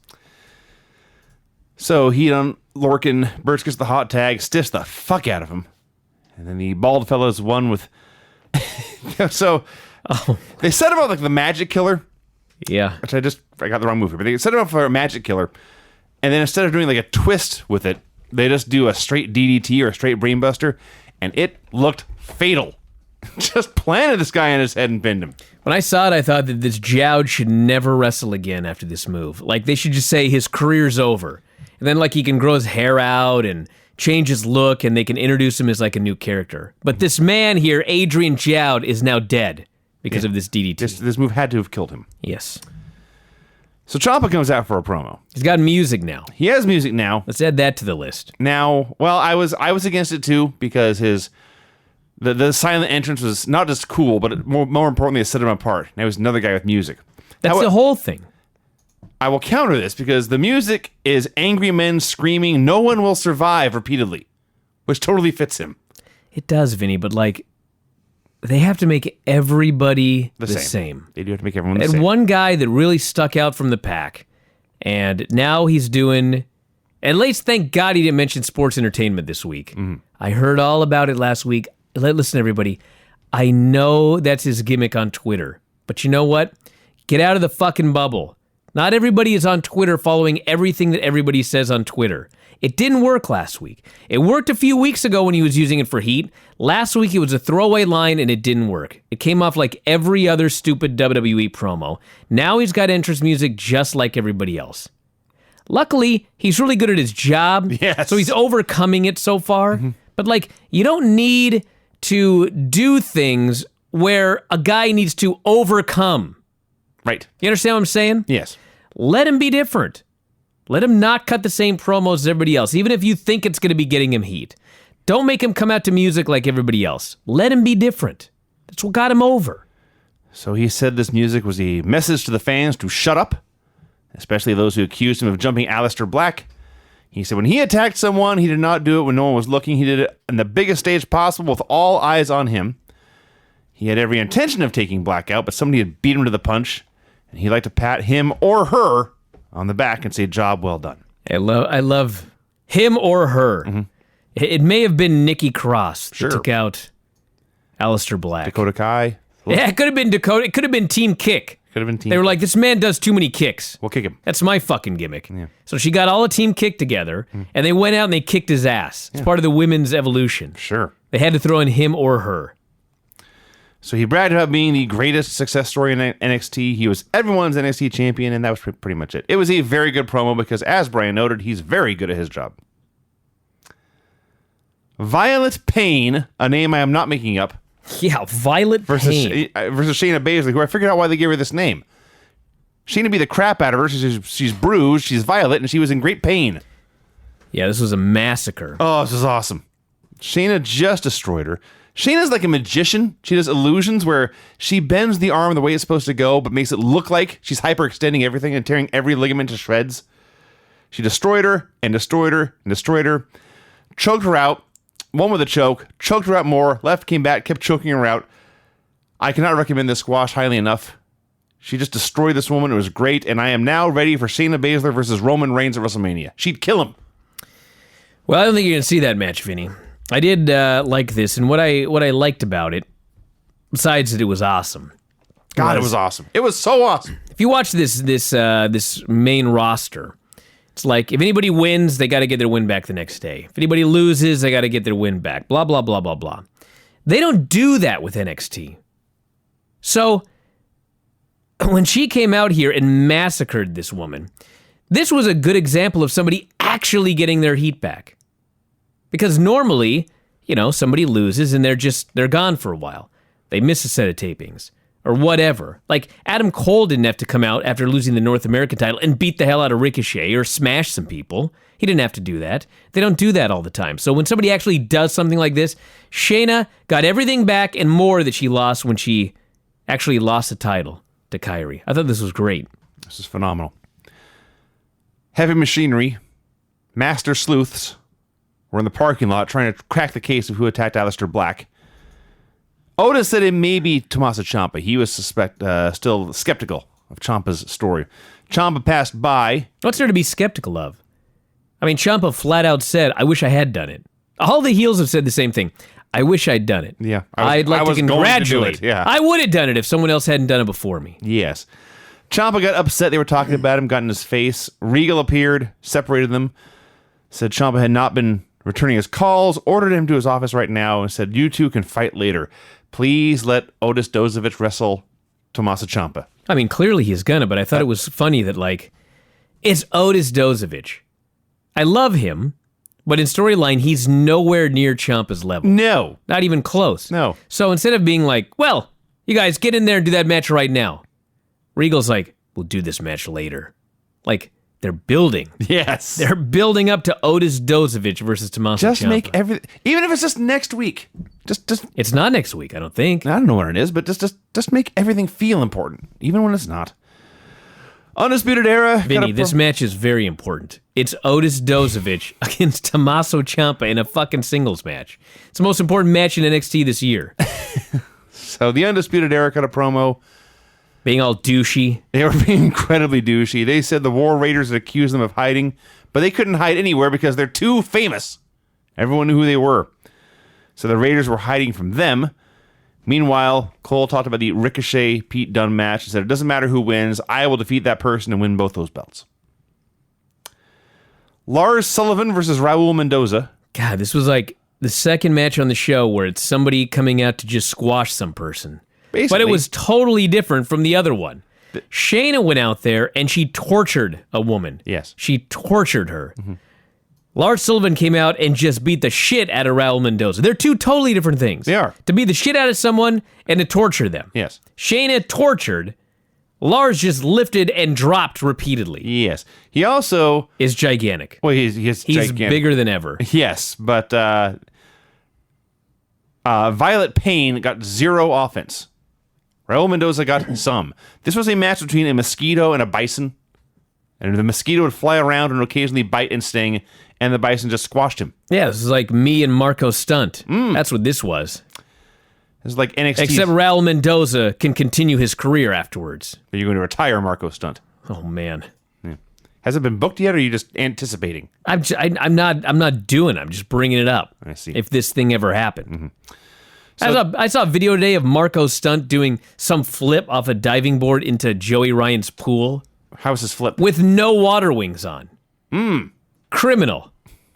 So he done Lorcan, Burch gets the hot tag, stiffs the fuck out of him. And then the bald fellas won with... They set him up like the Magic Killer. Yeah. Which I got the wrong movie, but they set him up for a Magic Killer, and then instead of doing like a twist with it, they just do a straight DDT or a straight brainbuster, and it looked fatal. Just planted this guy on his head and pinned him. When I saw it, I thought that this Jowd should never wrestle again after this move. Like, they should just say his career's over. And then, like, he can grow his hair out and change his look, and they can introduce him as, like, a new character. But this man here, Adrian Jowd, is now dead because of this DDT. This move had to have killed him. Yes. So Ciampa comes out for a promo. He's got music now. He has music now. Let's add that to the list. Now, well, I was against it too because the silent entrance was not just cool, but more importantly, it set him apart. Now he's another guy with music. That's the whole thing. I will counter this because the music is angry men screaming, "No one will survive," repeatedly, which totally fits him. It does, Vinny, but like, they have to make everybody the same. They do have to make everyone the same. And one guy that really stuck out from the pack, and now he's doing, at least thank God he didn't mention sports entertainment this week. Mm-hmm. I heard all about it last week. Listen, everybody, I know that's his gimmick on Twitter, but you know what? Get out of the fucking bubble. Not everybody is on Twitter following everything that everybody says on Twitter. It didn't work last week. It worked a few weeks ago when he was using it for heat. Last week it was a throwaway line and it didn't work. It came off like every other stupid WWE promo. Now he's got entrance music just like everybody else. Luckily, he's really good at his job. Yes. So he's overcoming it so far. Mm-hmm. But like, you don't need to do things where a guy needs to overcome. Right. You understand what I'm saying? Yes. Let him be different. Let him not cut the same promos as everybody else, even if you think it's going to be getting him heat. Don't make him come out to music like everybody else. Let him be different. That's what got him over. So he said this music was a message to the fans to shut up, especially those who accused him of jumping Aleister Black. He said when he attacked someone, he did not do it when no one was looking. He did it on the biggest stage possible with all eyes on him. He had every intention of taking Black out, but somebody had beat him to the punch, and he'd like to pat him or her on the back and say, "Job well done." I love him or her. Mm-hmm. It may have been Nikki Cross that took out Aleister Black. Dakota Kai. Yeah, it could have been Dakota. It could have been Team Kick. Could have been Team They were like, this man does too many kicks. We'll kick him. That's my fucking gimmick. Yeah. So she got all a Team Kick together, and they went out and they kicked his ass. It's part of the women's evolution. Sure. They had to throw in him or her. So he bragged about being the greatest success story in NXT. He was everyone's NXT champion, and that was pretty much it. It was a very good promo because, as Brian noted, he's very good at his job. Violet Payne, a name I am not making up. Yeah, Violet Payne. Versus Shayna Baszler, who I figured out why they gave her this name. Shayna beat the crap out of her. She's bruised, she's Violet, and she was in great pain. Yeah, this was a massacre. Oh, this is awesome. Shayna just destroyed her. Shayna's like a magician. She does illusions where she bends the arm the way it's supposed to go, but makes it look like she's hyperextending everything and tearing every ligament to shreds. She destroyed her and destroyed her and destroyed her. Choked her out. Won with a choke. Choked her out more. Left, came back, kept choking her out. I cannot recommend this squash highly enough. She just destroyed this woman. It was great. And I am now ready for Shayna Baszler versus Roman Reigns at WrestleMania. She'd kill him. Well, I don't think you're going to see that match, Vinny. I did like this, and what I liked about it, besides that it was awesome. God, it was awesome. It was so awesome. If you watch this main roster, it's like if anybody wins, they got to get their win back the next day. If anybody loses, they got to get their win back. Blah, blah, blah, blah, blah. They don't do that with NXT. So when she came out here and massacred this woman, this was a good example of somebody actually getting their heat back. Because normally, somebody loses and they're gone for a while. They miss a set of tapings or whatever. Like Adam Cole didn't have to come out after losing the North American title and beat the hell out of Ricochet or smash some people. He didn't have to do that. They don't do that all the time. So when somebody actually does something like this, Shayna got everything back and more that she lost when she actually lost the title to Kairi. I thought this was great. This is phenomenal. Heavy machinery, master sleuths, were in the parking lot trying to crack the case of who attacked Aleister Black. Otis said it may be Tommaso Ciampa. He was still skeptical of Ciampa's story. Ciampa passed by. What's there to be skeptical of? I mean, Ciampa flat out said, I wish I had done it. All the heels have said the same thing. I wish I'd done it. Yeah. I'd like to congratulate. To do it, yeah. I would have done it if someone else hadn't done it before me. Yes. Ciampa got upset. They were talking about him, got in his face. Regal appeared, separated them, said Ciampa had not been returning his calls, ordered him to his office right now, and said, you two can fight later. Please let Otis Dozovic wrestle Tommaso Ciampa. I mean, clearly he's gonna, but I thought it was funny that, it's Otis Dozovic. I love him, but in storyline, he's nowhere near Ciampa's level. No. Not even close. No. So instead of being like, well, you guys get in there and do that match right now, Regal's like, we'll do this match later. They're building. Yes. They're building up to Otis Dozovic versus Tommaso Ciampa. Just make everything, even if it's just next week. Just. It's not next week, I don't think. I don't know when it is, but just make everything feel important, even when it's not. Undisputed Era. Vinny, this match is very important. It's Otis Dozovic against Tommaso Ciampa in a fucking singles match. It's the most important match in NXT this year. So the Undisputed Era cut a promo. Being all douchey. They were being incredibly douchey. They said the War Raiders had accused them of hiding, but they couldn't hide anywhere because they're too famous. Everyone knew who they were. So the Raiders were hiding from them. Meanwhile, Cole talked about the Ricochet Pete Dunne match and said, it doesn't matter who wins, I will defeat that person and win both those belts. Lars Sullivan versus Raul Mendoza. God, this was like the second match on the show where it's somebody coming out to just squash some person. Basically. But it was totally different from the other one. Shayna went out there and she tortured a woman. Yes. She tortured her. Mm-hmm. Lars Sullivan came out and just beat the shit out of Raul Mendoza. They're two totally different things. They are. To beat the shit out of someone and to torture them. Yes. Shayna tortured. Lars just lifted and dropped repeatedly. Yes. He also is gigantic. Well, he's gigantic. Bigger than ever. Yes, but Violet Payne got 0 offense. Raul Mendoza got some. This was a match between a mosquito and a bison. And the mosquito would fly around and occasionally bite and sting, and the bison just squashed him. Yeah, this is like me and Marco Stunt. That's what this was. This is like NXT. Except Raul Mendoza can continue his career afterwards. Are you going to retire Marco Stunt? Oh, man. Yeah. Has it been booked yet, or are you just anticipating? I'm not doing it. I'm just bringing it up. I see. If this thing ever happened. Mm-hmm. So, I saw a video today of Marco Stunt doing some flip off a diving board into Joey Ryan's pool. How was his flip? With no water wings on. Criminal.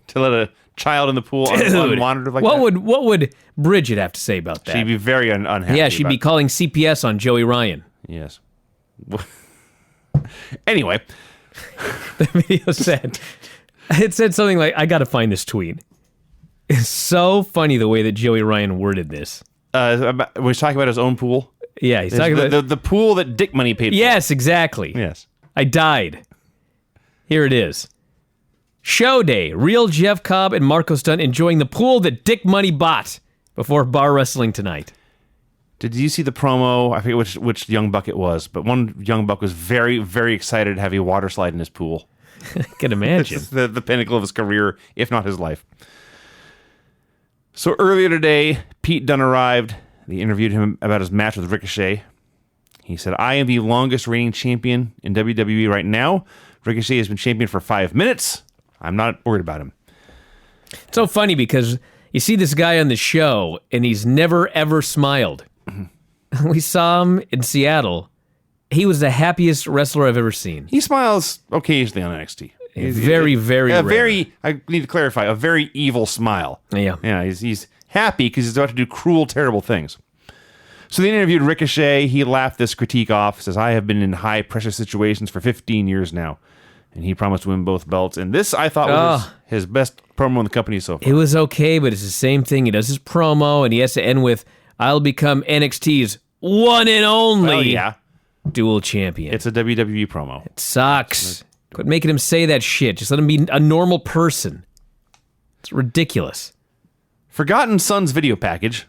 To let a child in the pool unmonitored like that? What would Bridget have to say about that? She'd be very unhappy. Yeah, she'd be calling CPS on Joey Ryan. Yes. Anyway. The video said something like, I gotta find this tweet. It's so funny the way that Joey Ryan worded this. Was talking about his own pool? Yeah, he's talking about the pool that Dick Money paid for. Yes, exactly. Yes. I died. Here it is. Show day. Real Jeff Cobb and Marco Stunt enjoying the pool that Dick Money bought. before Bar Wrestling Tonight. Did you see the promo? I forget which young buck it was, but one young buck was very, very excited to have a water slide in his pool. I can imagine. This is the pinnacle of his career, if not his life. So earlier today, Pete Dunne arrived. They interviewed him about his match with Ricochet. He said, I am the longest reigning champion in WWE right now. Ricochet has been champion for 5 minutes. I'm not worried about him. It's so funny because you see this guy on the show, and he's never, ever smiled. We saw him in Seattle. He was the happiest wrestler I've ever seen. He smiles occasionally on NXT. Very, very rare. I need to clarify, a very evil smile. Yeah. Yeah, he's happy because he's about to do cruel, terrible things. So they interviewed Ricochet. He laughed this critique off, says, I have been in high-pressure situations for 15 years now. And he promised to win both belts. And this, I thought, was his best promo in the company so far. It was okay, but it's the same thing. He does his promo, and he has to end with, I'll become NXT's one and only dual champion. It's a WWE promo. It sucks. Quit making him say that shit. Just let him be a normal person. It's ridiculous. Forgotten Sons video package.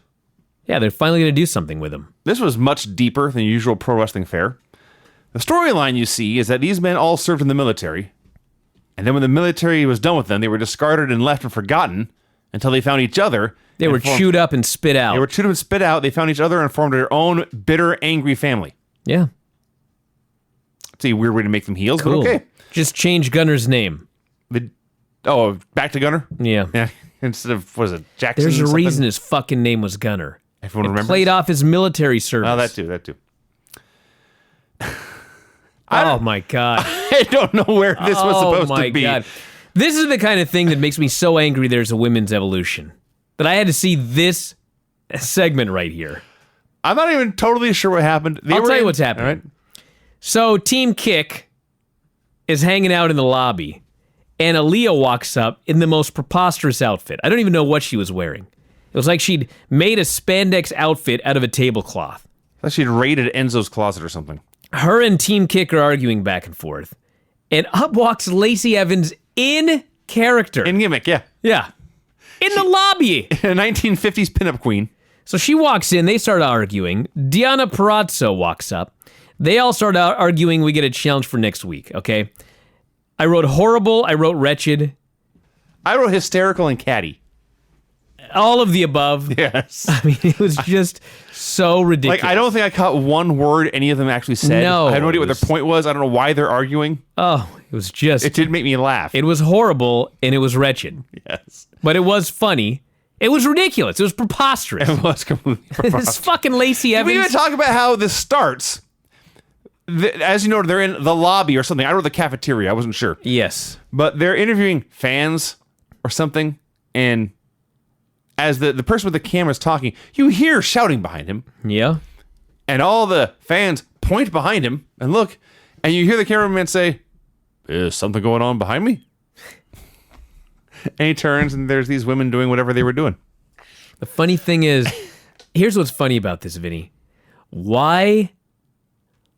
Yeah, they're finally going to do something with him. This was much deeper than usual pro wrestling fare. The storyline you see is that these men all served in the military, and then when the military was done with them, they were discarded and left and forgotten until they found each other. They were chewed up and spit out. They were chewed up and spit out. They found each other and formed their own bitter, angry family. Yeah. It's a weird way to make them heels, Cool. but okay. Just change Gunner's name. Back to Gunner? Yeah. Yeah. Instead of, was it Jackson? There's a something? reason his fucking name was Gunner. Everyone It remembers? played off his military service. Oh, that too. Oh, my God. I don't know where this was supposed to be. Oh, my God. This is the kind of thing that makes me so angry there's a women's evolution. That I had to see this segment right here. I'm not even totally sure what happened. I'll tell you what's happening. All right. So Team Kick is hanging out in the lobby, and Aaliyah walks up in the most preposterous outfit. I don't even know what she was wearing. It was like she'd made a spandex outfit out of a tablecloth. I thought she'd raided Enzo's closet or something. Her and Team Kick are arguing back and forth, and up walks Lacey Evans in character. In gimmick, yeah. Yeah. In the lobby. A 1950s pinup queen. So she walks in, they start arguing. Deonna Purrazzo walks up. They all start out arguing. We get a challenge for next week, okay? I wrote horrible, I wrote wretched. I wrote hysterical and catty. All of the above. Yes. I mean, it was just so ridiculous. Like, I don't think I caught one word any of them actually said. No, I have no idea it what was- their point was. I don't know why they're arguing. Oh, it was just... It did make me laugh. It was horrible, and it was wretched. Yes. But it was funny. It was ridiculous. It was preposterous. It was completely This preposterous. fucking Lacey We Evans... even talk about how this starts. As you know, they're in the lobby or something. I wrote the cafeteria. I wasn't sure. Yes. But they're interviewing fans or something, and as the person with the camera is talking, you hear shouting behind him, Yeah. and all the fans point behind him and look, and you hear the cameraman say, "Is something going on behind me?" And he turns, and there's these women doing whatever they were doing. The funny thing is, here's what's funny about this, Vinny. Why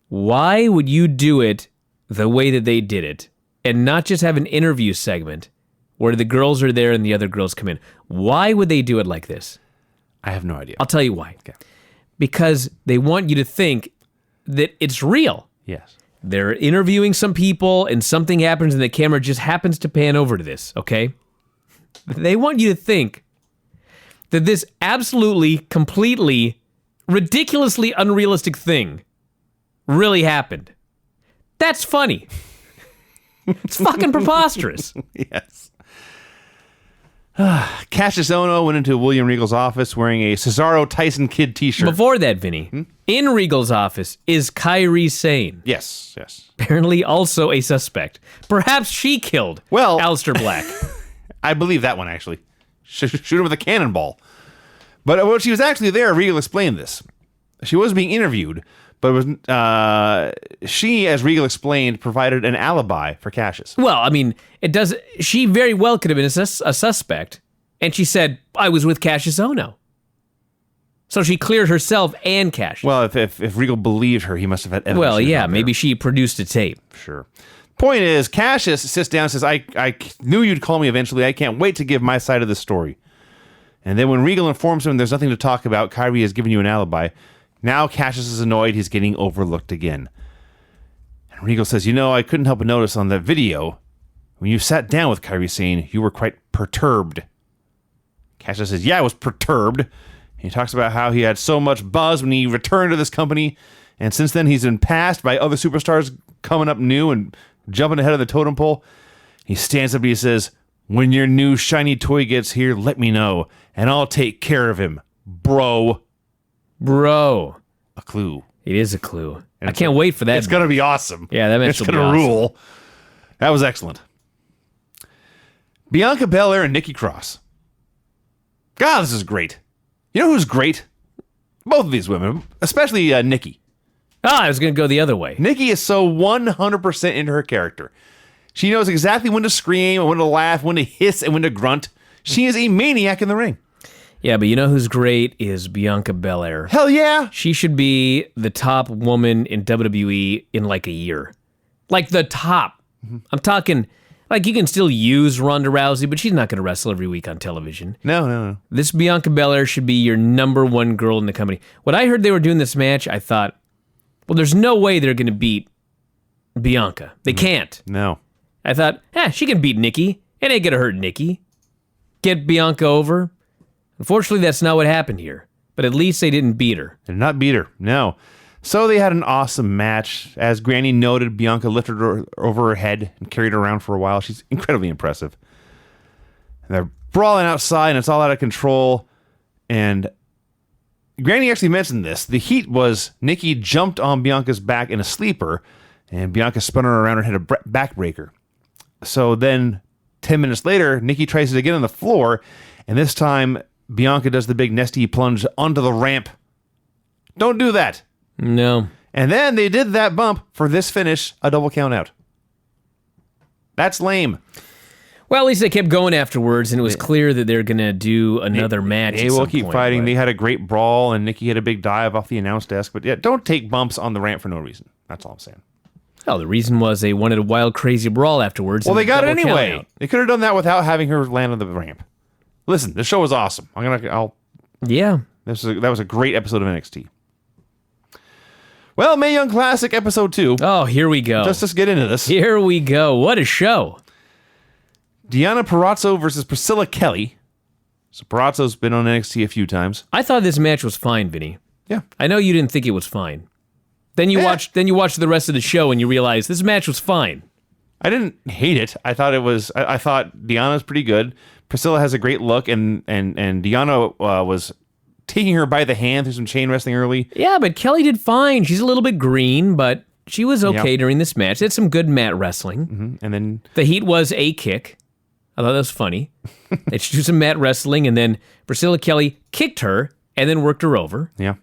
would you do it the way that they did it and not just have an interview segment where the girls are there and the other girls come in? Why would they do it like this? I have no idea. I'll tell you why. Okay. Because they want you to think that it's real. Yes. They're interviewing some people and something happens and the camera just happens to pan over to this, okay? They want you to think that this absolutely, completely, ridiculously unrealistic thing really happened. That's funny. It's fucking preposterous. Yes. Cassius Ohno went into William Regal's office wearing a Cesaro Tyson Kidd t-shirt. Before that, Vinny, in Regal's office is Kairi Sane. Yes. Apparently also a suspect. Perhaps she killed Aleister Black. I believe that one, actually. Shoot him with a cannonball. But when she was actually there, Regal explained this. She was being interviewed, but it was she, as Regal explained, provided an alibi for Cassius. Well, I mean, it does. She very well could have been a suspect, and she said, "I was with Cassius Ohno." So she cleared herself and Cassius. Well, if Regal believed her, he must have had evidence. Well, she was yeah, not there. maybe she produced a tape. Sure. Point is, Cassius sits down and says, I knew you'd call me eventually. I can't wait to give my side of the story. And then when Regal informs him there's nothing to talk about, Kyrie has given you an alibi. Now Cassius is annoyed he's getting overlooked again. And Regal says, I couldn't help but notice on that video, when you sat down with Kyrie Sane, you were quite perturbed. Cassius says, I was perturbed. He talks about how he had so much buzz when he returned to this company, and since then he's been passed by other superstars coming up new and jumping ahead of the totem pole. He stands up and he says, when your new shiny toy gets here, let me know, and I'll take care of him, bro. Bro. A clue. It is a clue. I can't wait for that. It's going to be awesome. Yeah, that match It's will going be to awesome. rule. That was excellent. Bianca Belair and Nikki Cross. God, this is great. You know who's great? Both of these women, especially Nikki. I was going to go the other way. Nikki is so 100% into her character. She knows exactly when to scream, when to laugh, when to hiss, and when to grunt. She is a maniac in the ring. Yeah, but you know who's great is Bianca Belair. Hell yeah. She should be the top woman in WWE in like a year. Like the top. I'm talking, like you can still use Ronda Rousey, but she's not going to wrestle every week on television. No. This Bianca Belair should be your number one girl in the company. When I heard they were doing this match, I thought, well, there's no way they're going to beat Bianca. They can't. No. I thought, she can beat Nikki. It ain't going to hurt Nikki. Get Bianca over. Unfortunately, that's not what happened here. But at least they didn't beat her. They did not beat her, no. So they had an awesome match. As Granny noted, Bianca lifted her over her head and carried her around for a while. She's incredibly impressive. And they're brawling outside, and it's all out of control. And Granny actually mentioned this. The heat was Nikki jumped on Bianca's back in a sleeper, and Bianca spun her around and hit a backbreaker. So then 10 minutes later, Nikki tries it again on the floor, and this time Bianca does the big nesty plunge onto the ramp. Don't do that. No. And then they did that bump for this finish, a double count out. That's lame. Well, at least they kept going afterwards, and it was clear that they're going to do another match. They will keep fighting. They had a great brawl, and Nikki had a big dive off the announce desk. But yeah, don't take bumps on the ramp for no reason. That's all I'm saying. Oh, the reason was they wanted a wild, crazy brawl afterwards. Well, they got it anyway. They could have done that without having her land on the ramp. Listen, the show was awesome. Yeah. That was a great episode of NXT. Well, Mae Young Classic episode 2. Oh, here we go. Let's get into this. Here we go. What a show. Deonna Purrazzo versus Priscilla Kelly. So Purrazzo's been on NXT a few times. I thought this match was fine, Vinny. Yeah. I know you didn't think it was fine. Then you watched the rest of the show and you realized this match was fine. I didn't hate it. I thought it was. I thought Deanna's pretty good. Priscilla has a great look, and Deonna was taking her by the hand through some chain wrestling early. Yeah, but Kelly did fine. She's a little bit green, but she was okay during this match. They had some good mat wrestling. Mm-hmm. And then the heat was a kick. I thought that was funny. They should do some mat wrestling, and then Priscilla Kelly kicked her and then worked her over. Yeah.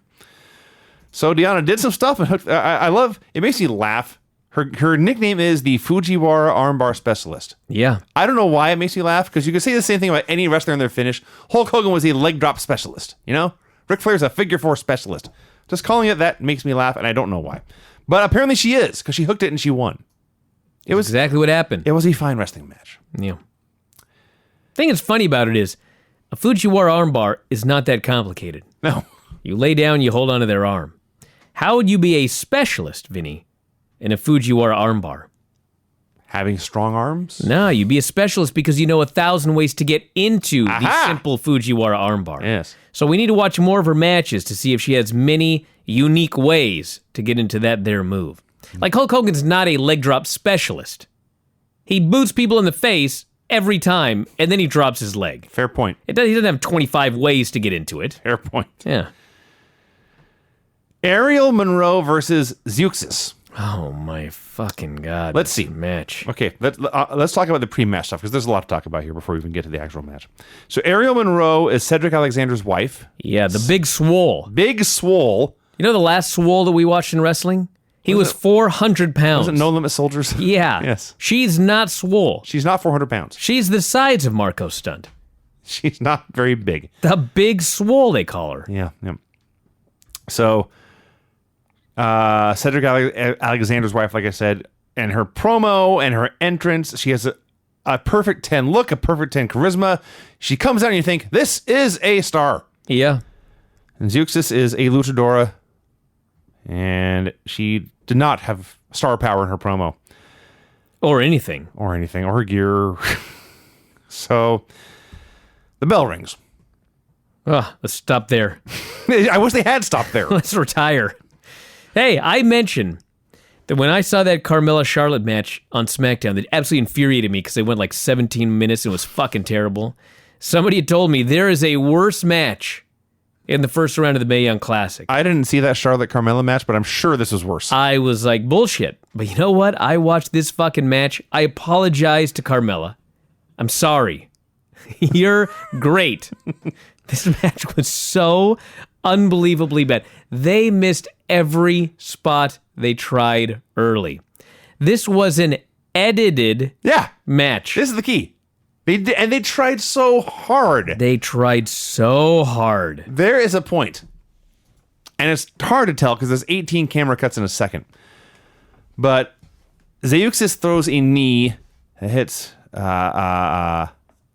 So Deonna did some stuff, and I love. It makes me laugh. Her nickname is the Fujiwara Armbar Specialist. Yeah. I don't know why it makes me laugh, because you could say the same thing about any wrestler in their finish. Hulk Hogan was a leg drop specialist, you know? Ric Flair's a figure four specialist. Just calling it that makes me laugh, and I don't know why. But apparently she is, because she hooked it and she won. It was exactly what happened. It was a fine wrestling match. Yeah. The thing that's funny about it is, a Fujiwara armbar is not that complicated. No. You lay down, you hold onto their arm. How would you be a specialist, Vinny, in a Fujiwara armbar? Having strong arms? No, you'd be a specialist because you know 1,000 ways to get into the simple Fujiwara armbar. Yes. So we need to watch more of her matches to see if she has many unique ways to get into that there move. Like Hulk Hogan's not a leg drop specialist. He boots people in the face every time, and then he drops his leg. Fair point. He doesn't have 25 ways to get into it. Fair point. Yeah. Ariel Monroe versus Zeuxis. Oh my fucking God. Let's see. Match. Okay, let's talk about the pre-match stuff, because there's a lot to talk about here before we even get to the actual match. So Ariel Monroe is Cedric Alexander's wife. Yeah, the Big Swole. Big Swole. You know the last Swole that we watched in wrestling? He was 400 pounds. Was it No Limit Soldiers? Yeah. Yes. She's not Swole. She's not 400 pounds. She's the size of Marco Stunt. She's not very big. The Big Swole, they call her. Yeah. So, Cedric Alexander's wife, like I said, and her promo and her entrance, she has a perfect 10 look, a perfect 10 charisma. She comes out and you think, this is a star. Yeah. And Zeuxis is a luchadora, and she did not have star power in her promo. Or anything. Or her gear. So, the bell rings. Let's stop there. I wish they had stopped there. Let's retire. Hey, I mentioned that when I saw that Carmella-Charlotte match on SmackDown, that absolutely infuriated me because they went like 17 minutes and it was fucking terrible. Somebody had told me there is a worse match in the first round of the Mae Young Classic. I didn't see that Charlotte-Carmella match, but I'm sure this was worse. I was like, bullshit. But you know what? I watched this fucking match. I apologize to Carmella. I'm sorry. You're great. This match was so unbelievably bad. They missed every spot they tried early. This was an edited match. This is the key. They tried so hard. They tried so hard. There is a point, and it's hard to tell because there's 18 camera cuts in a second. But Zeuxis throws a knee that hits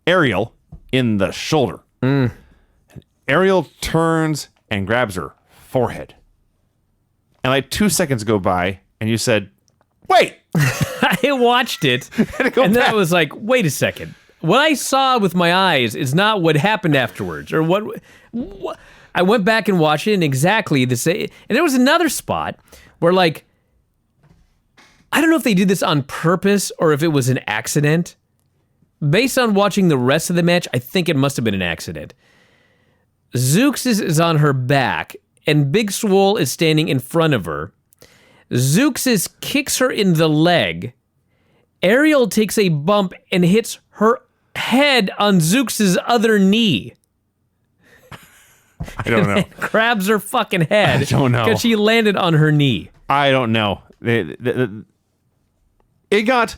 Ariel in the shoulder. Ariel turns and grabs her forehead. And like 2 seconds go by, and you said, wait! I watched it, and then I was like, wait a second. What I saw with my eyes is not what happened afterwards, or what I went back and watched it, and exactly the same. And there was another spot where, like, I don't know if they did this on purpose or if it was an accident. Based on watching the rest of the match, I think it must have been an accident. Zeuxis is on her back, and Big Swole is standing in front of her. Zeuxis kicks her in the leg. Ariel takes a bump and hits her head on Zeuxis' other knee. I don't know. Grabs her fucking head. I don't know. Because she landed on her knee. I don't know. It got,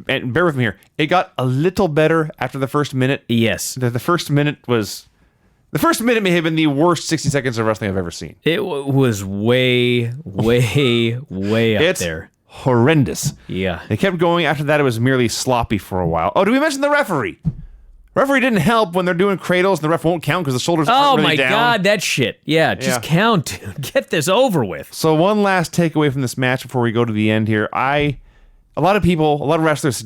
and bear with me here, it got a little better after the first minute. Yes. The first minute may have been the worst 60 seconds of wrestling I've ever seen. It was way, way, way up there. Horrendous. Yeah. They kept going. After that, it was merely sloppy for a while. Oh, did we mention the referee? Referee didn't help when they're doing cradles and the ref won't count because the shoulders aren't really down. Oh my God, that shit. Yeah, just count, dude. Get this over with. So one last takeaway from this match before we go to the end here. A lot of wrestlers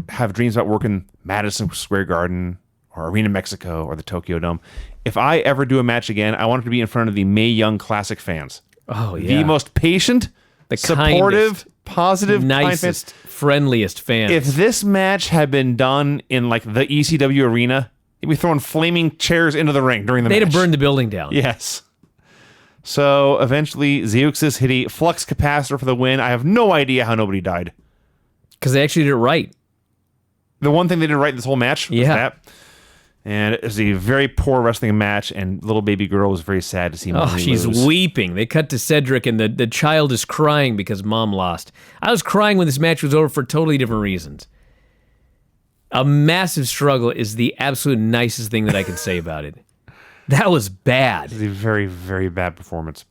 have dreams about working Madison Square Garden or Arena Mexico or the Tokyo Dome. If I ever do a match again, I want it to be in front of the Mae Young Classic fans. Oh, yeah. The most patient, supportive, positive, nicest, friendliest fans. If this match had been done in like the ECW arena, he'd be throwing flaming chairs into the ring during the match. They'd have burned the building down. Yes. So eventually, Zeuxis hit a flux capacitor for the win. I have no idea how nobody died. Because they actually did it right. The one thing they did right in this whole match was that. And it was a very poor wrestling match, and little baby girl was very sad to see Mom lose. She's weeping. They cut to Cedric, and the child is crying because Mom lost. I was crying when this match was over for totally different reasons. A massive struggle is the absolute nicest thing that I can say about it. That was bad. It was a very, very bad performance.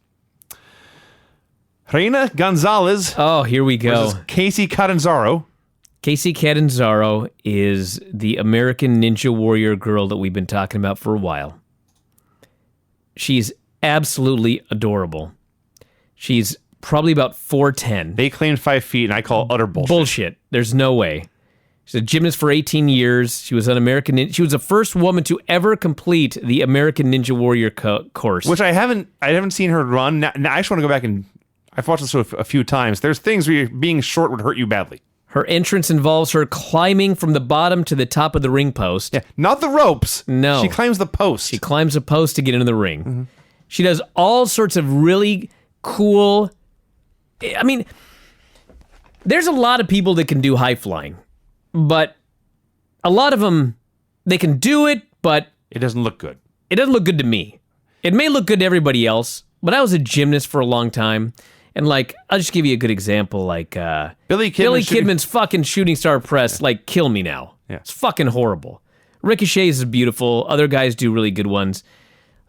Reina Gonzalez. Oh, here we go. Versus Casey Catanzaro. Casey Catanzaro is the American Ninja Warrior girl that we've been talking about for a while. She's absolutely adorable. She's probably about 4'10". They claimed 5 feet, and I call utter bullshit. Bullshit. There's no way. She's a gymnast for 18 years. She was an American. She was the first woman to ever complete the American Ninja Warrior course, which I haven't seen her run. Now, I just want to go back and I've watched this a few times. There's things where being short would hurt you badly. Her entrance involves her climbing from the bottom to the top of the ring post. Yeah, not the ropes. No. She climbs the post. She climbs a post to get into the ring. Mm-hmm. She does all sorts of really cool... I mean, there's a lot of people that can do high flying, but a lot of them, they can do it, but... It doesn't look good. It doesn't look good to me. It may look good to everybody else, but I was a gymnast for a long time. And, like, I'll just give you a good example, like, Billy Kidman's fucking shooting star press, like, kill me now. Yeah. It's fucking horrible. Ricochet's is beautiful. Other guys do really good ones.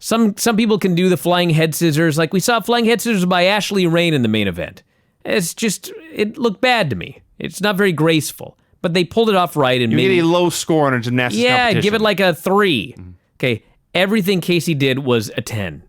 Some people can do the flying head scissors. Like, we saw flying head scissors by Ashley Rain in the main event. It's just, it looked bad to me. It's not very graceful. but they pulled it off right and You maybe get a low score on a gymnastics competition. give it like a 3. Okay, everything Casey did was a 10.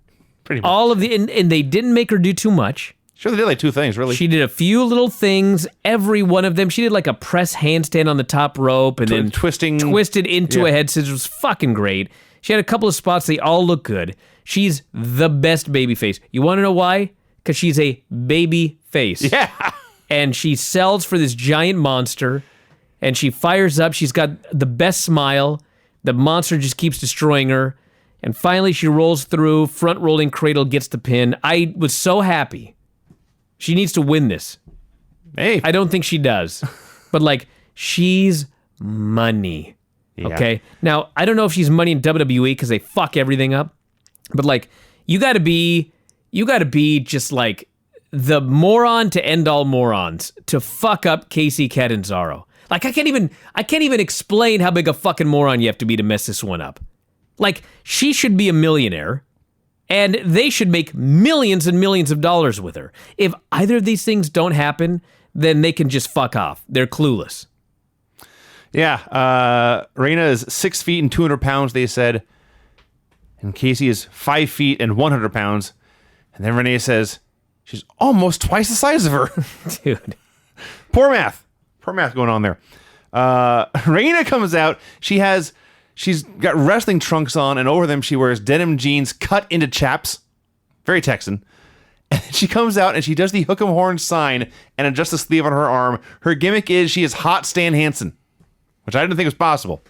Pretty much. All of the and they didn't make her do too much. Sure, they did like 2 things, really. She did a few little things. Every one of them, she did like a press handstand on the top rope and then twisted into a head scissors. It was fucking great. She had a couple of spots. They all look good. She's the best baby face. You want to know why? Because she's a baby face. Yeah. And she sells for this giant monster. And she fires up. She's got the best smile. The monster just keeps destroying her. And finally, she rolls through. Front rolling cradle gets the pin. I was so happy. She needs to win this. Hey. I don't think she does. But, like, she's money. Yeah. Okay? Now, I don't know if she's money in WWE because they fuck everything up. But, like, you got to be just, like, the moron to end all morons to fuck up Casey Catanzaro. Like, I can't even explain how big a fucking moron you have to be to mess this one up. Like, she should be a millionaire. And they should make millions and millions of dollars with her. If either of these things don't happen, then they can just fuck off. They're clueless. Yeah. Reina is 6 feet and 200 pounds, they said. And Casey is 5 feet and 100 pounds. And then Renee says she's almost twice the size of her. Dude. Poor math going on there. Reina comes out. She's got wrestling trunks on, and over them she wears denim jeans cut into chaps. Very Texan. And she comes out and she does the hook 'em horn sign and adjusts the sleeve on her arm. Her gimmick is she is hot Stan Hansen, which I didn't think was possible.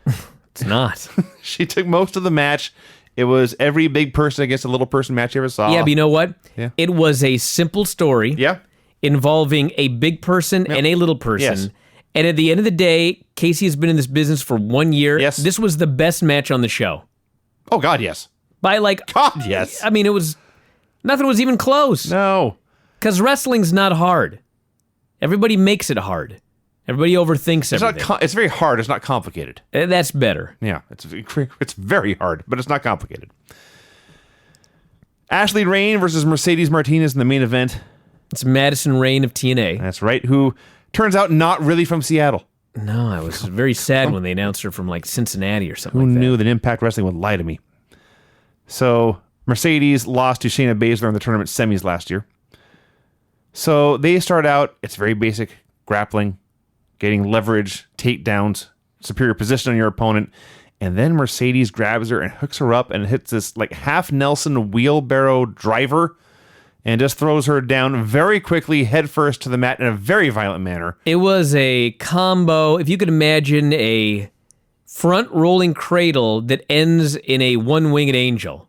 It's not. She took most of the match. It was every big person against a little person match you ever saw. Yeah, but you know what? Yeah. It was a simple story Yeah. involving a big person and a little person. Yes. And at the end of the day, Casey has been in this business for 1 year. Yes. This was the best match on the show. Oh, God, yes. By like, God, yes. I mean, nothing was even close. No. Because wrestling's not hard. Everybody makes it hard. Everybody overthinks everything. It's very hard. It's not complicated. That's better. Yeah, it's very hard, but it's not complicated. Ashley Rain versus Mercedes Martinez in the main event. It's Madison Rain of TNA. That's right, who turns out not really from Seattle. No, I was very sad when they announced her from like Cincinnati or something Who like that. knew that Impact Wrestling would lie to me? So Mercedes lost to Shayna Baszler in the tournament semis last year. So they start out, it's very basic grappling, getting leverage, takedowns, superior position on your opponent. And then Mercedes grabs her and hooks her up and hits this like half Nelson wheelbarrow driver and just throws her down very quickly, headfirst to the mat in a very violent manner. It was a combo. If you could imagine a front rolling cradle that ends in a one-winged angel.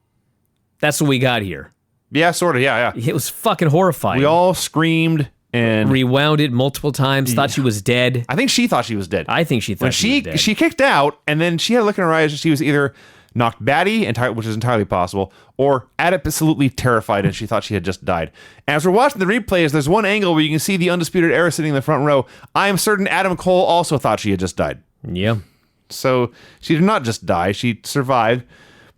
That's what we got here. Yeah, sort of. Yeah. It was fucking horrifying. We all screamed and rewound it multiple times, thought she was dead. I think she thought she was dead. I think she thought when she was dead. She kicked out, and then she had a look in her eyes. She was either knocked batty, which is entirely possible, or absolutely terrified, and she thought she had just died. As we're watching the replays, there's one angle where you can see the Undisputed Era sitting in the front row. I am certain Adam Cole also thought she had just died. Yeah. So she did not just die. She survived.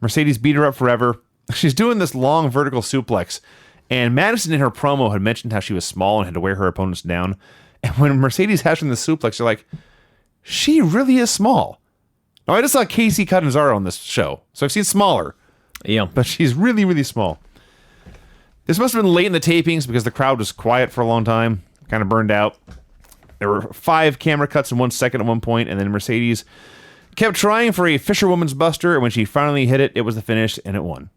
Mercedes beat her up forever. She's doing this long vertical suplex. And Madison in her promo had mentioned how she was small and had to wear her opponents down. And when Mercedes has her in the suplex, you're like, she really is small. Now, I just saw Casey Catanzaro on this show, so I've seen smaller. Yeah. But she's really, really small. This must have been late in the tapings because the crowd was quiet for a long time, kind of burned out. There were 5 camera cuts in 1 second at one point, and then Mercedes kept trying for a Fisherwoman's Buster, and when she finally hit it, it was the finish, and it won.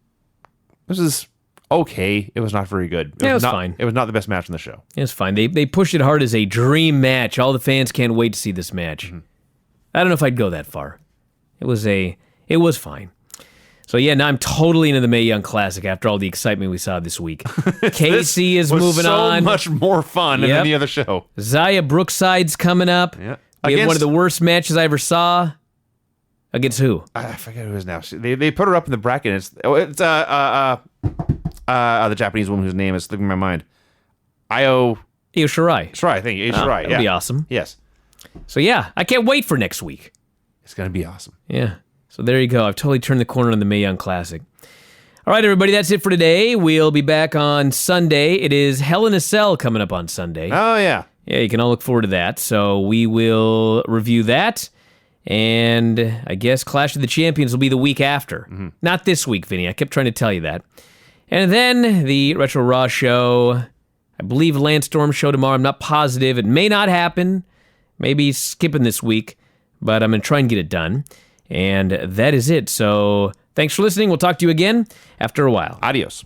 This is okay. It was not very good. It was fine. It was not the best match on the show. It was fine. They pushed it hard as a dream match. All the fans can't wait to see this match. Mm-hmm. I don't know if I'd go that far. It was fine. So yeah, now I'm totally into the Mae Young Classic after all the excitement we saw this week. Casey is moving on. So much more fun than any other show. Zaya Brookside's coming up. Yeah. We had one of the worst matches I ever saw. Against who? I forget who it is now. They put her up in the bracket. It's the Japanese woman whose name is slipping my mind. Io Shirai. Shirai, I think. Shirai. That'd be awesome. Yes. So yeah, I can't wait for next week. It's gonna be awesome. Yeah. So there you go. I've totally turned the corner on the Mae Young Classic. All right, everybody, that's it for today. We'll be back on Sunday. It is Hell in a Cell coming up on Sunday. Oh yeah. Yeah, you can all look forward to that. So we will review that. And I guess Clash of the Champions will be the week after. Not this week, Vinny. I kept trying to tell you that. And then the Retro Raw show, I believe Landstorm show tomorrow. I'm not positive. It may not happen. Maybe skipping this week. But I'm going to try and get it done. And that is it. So thanks for listening. We'll talk to you again after a while. Adios.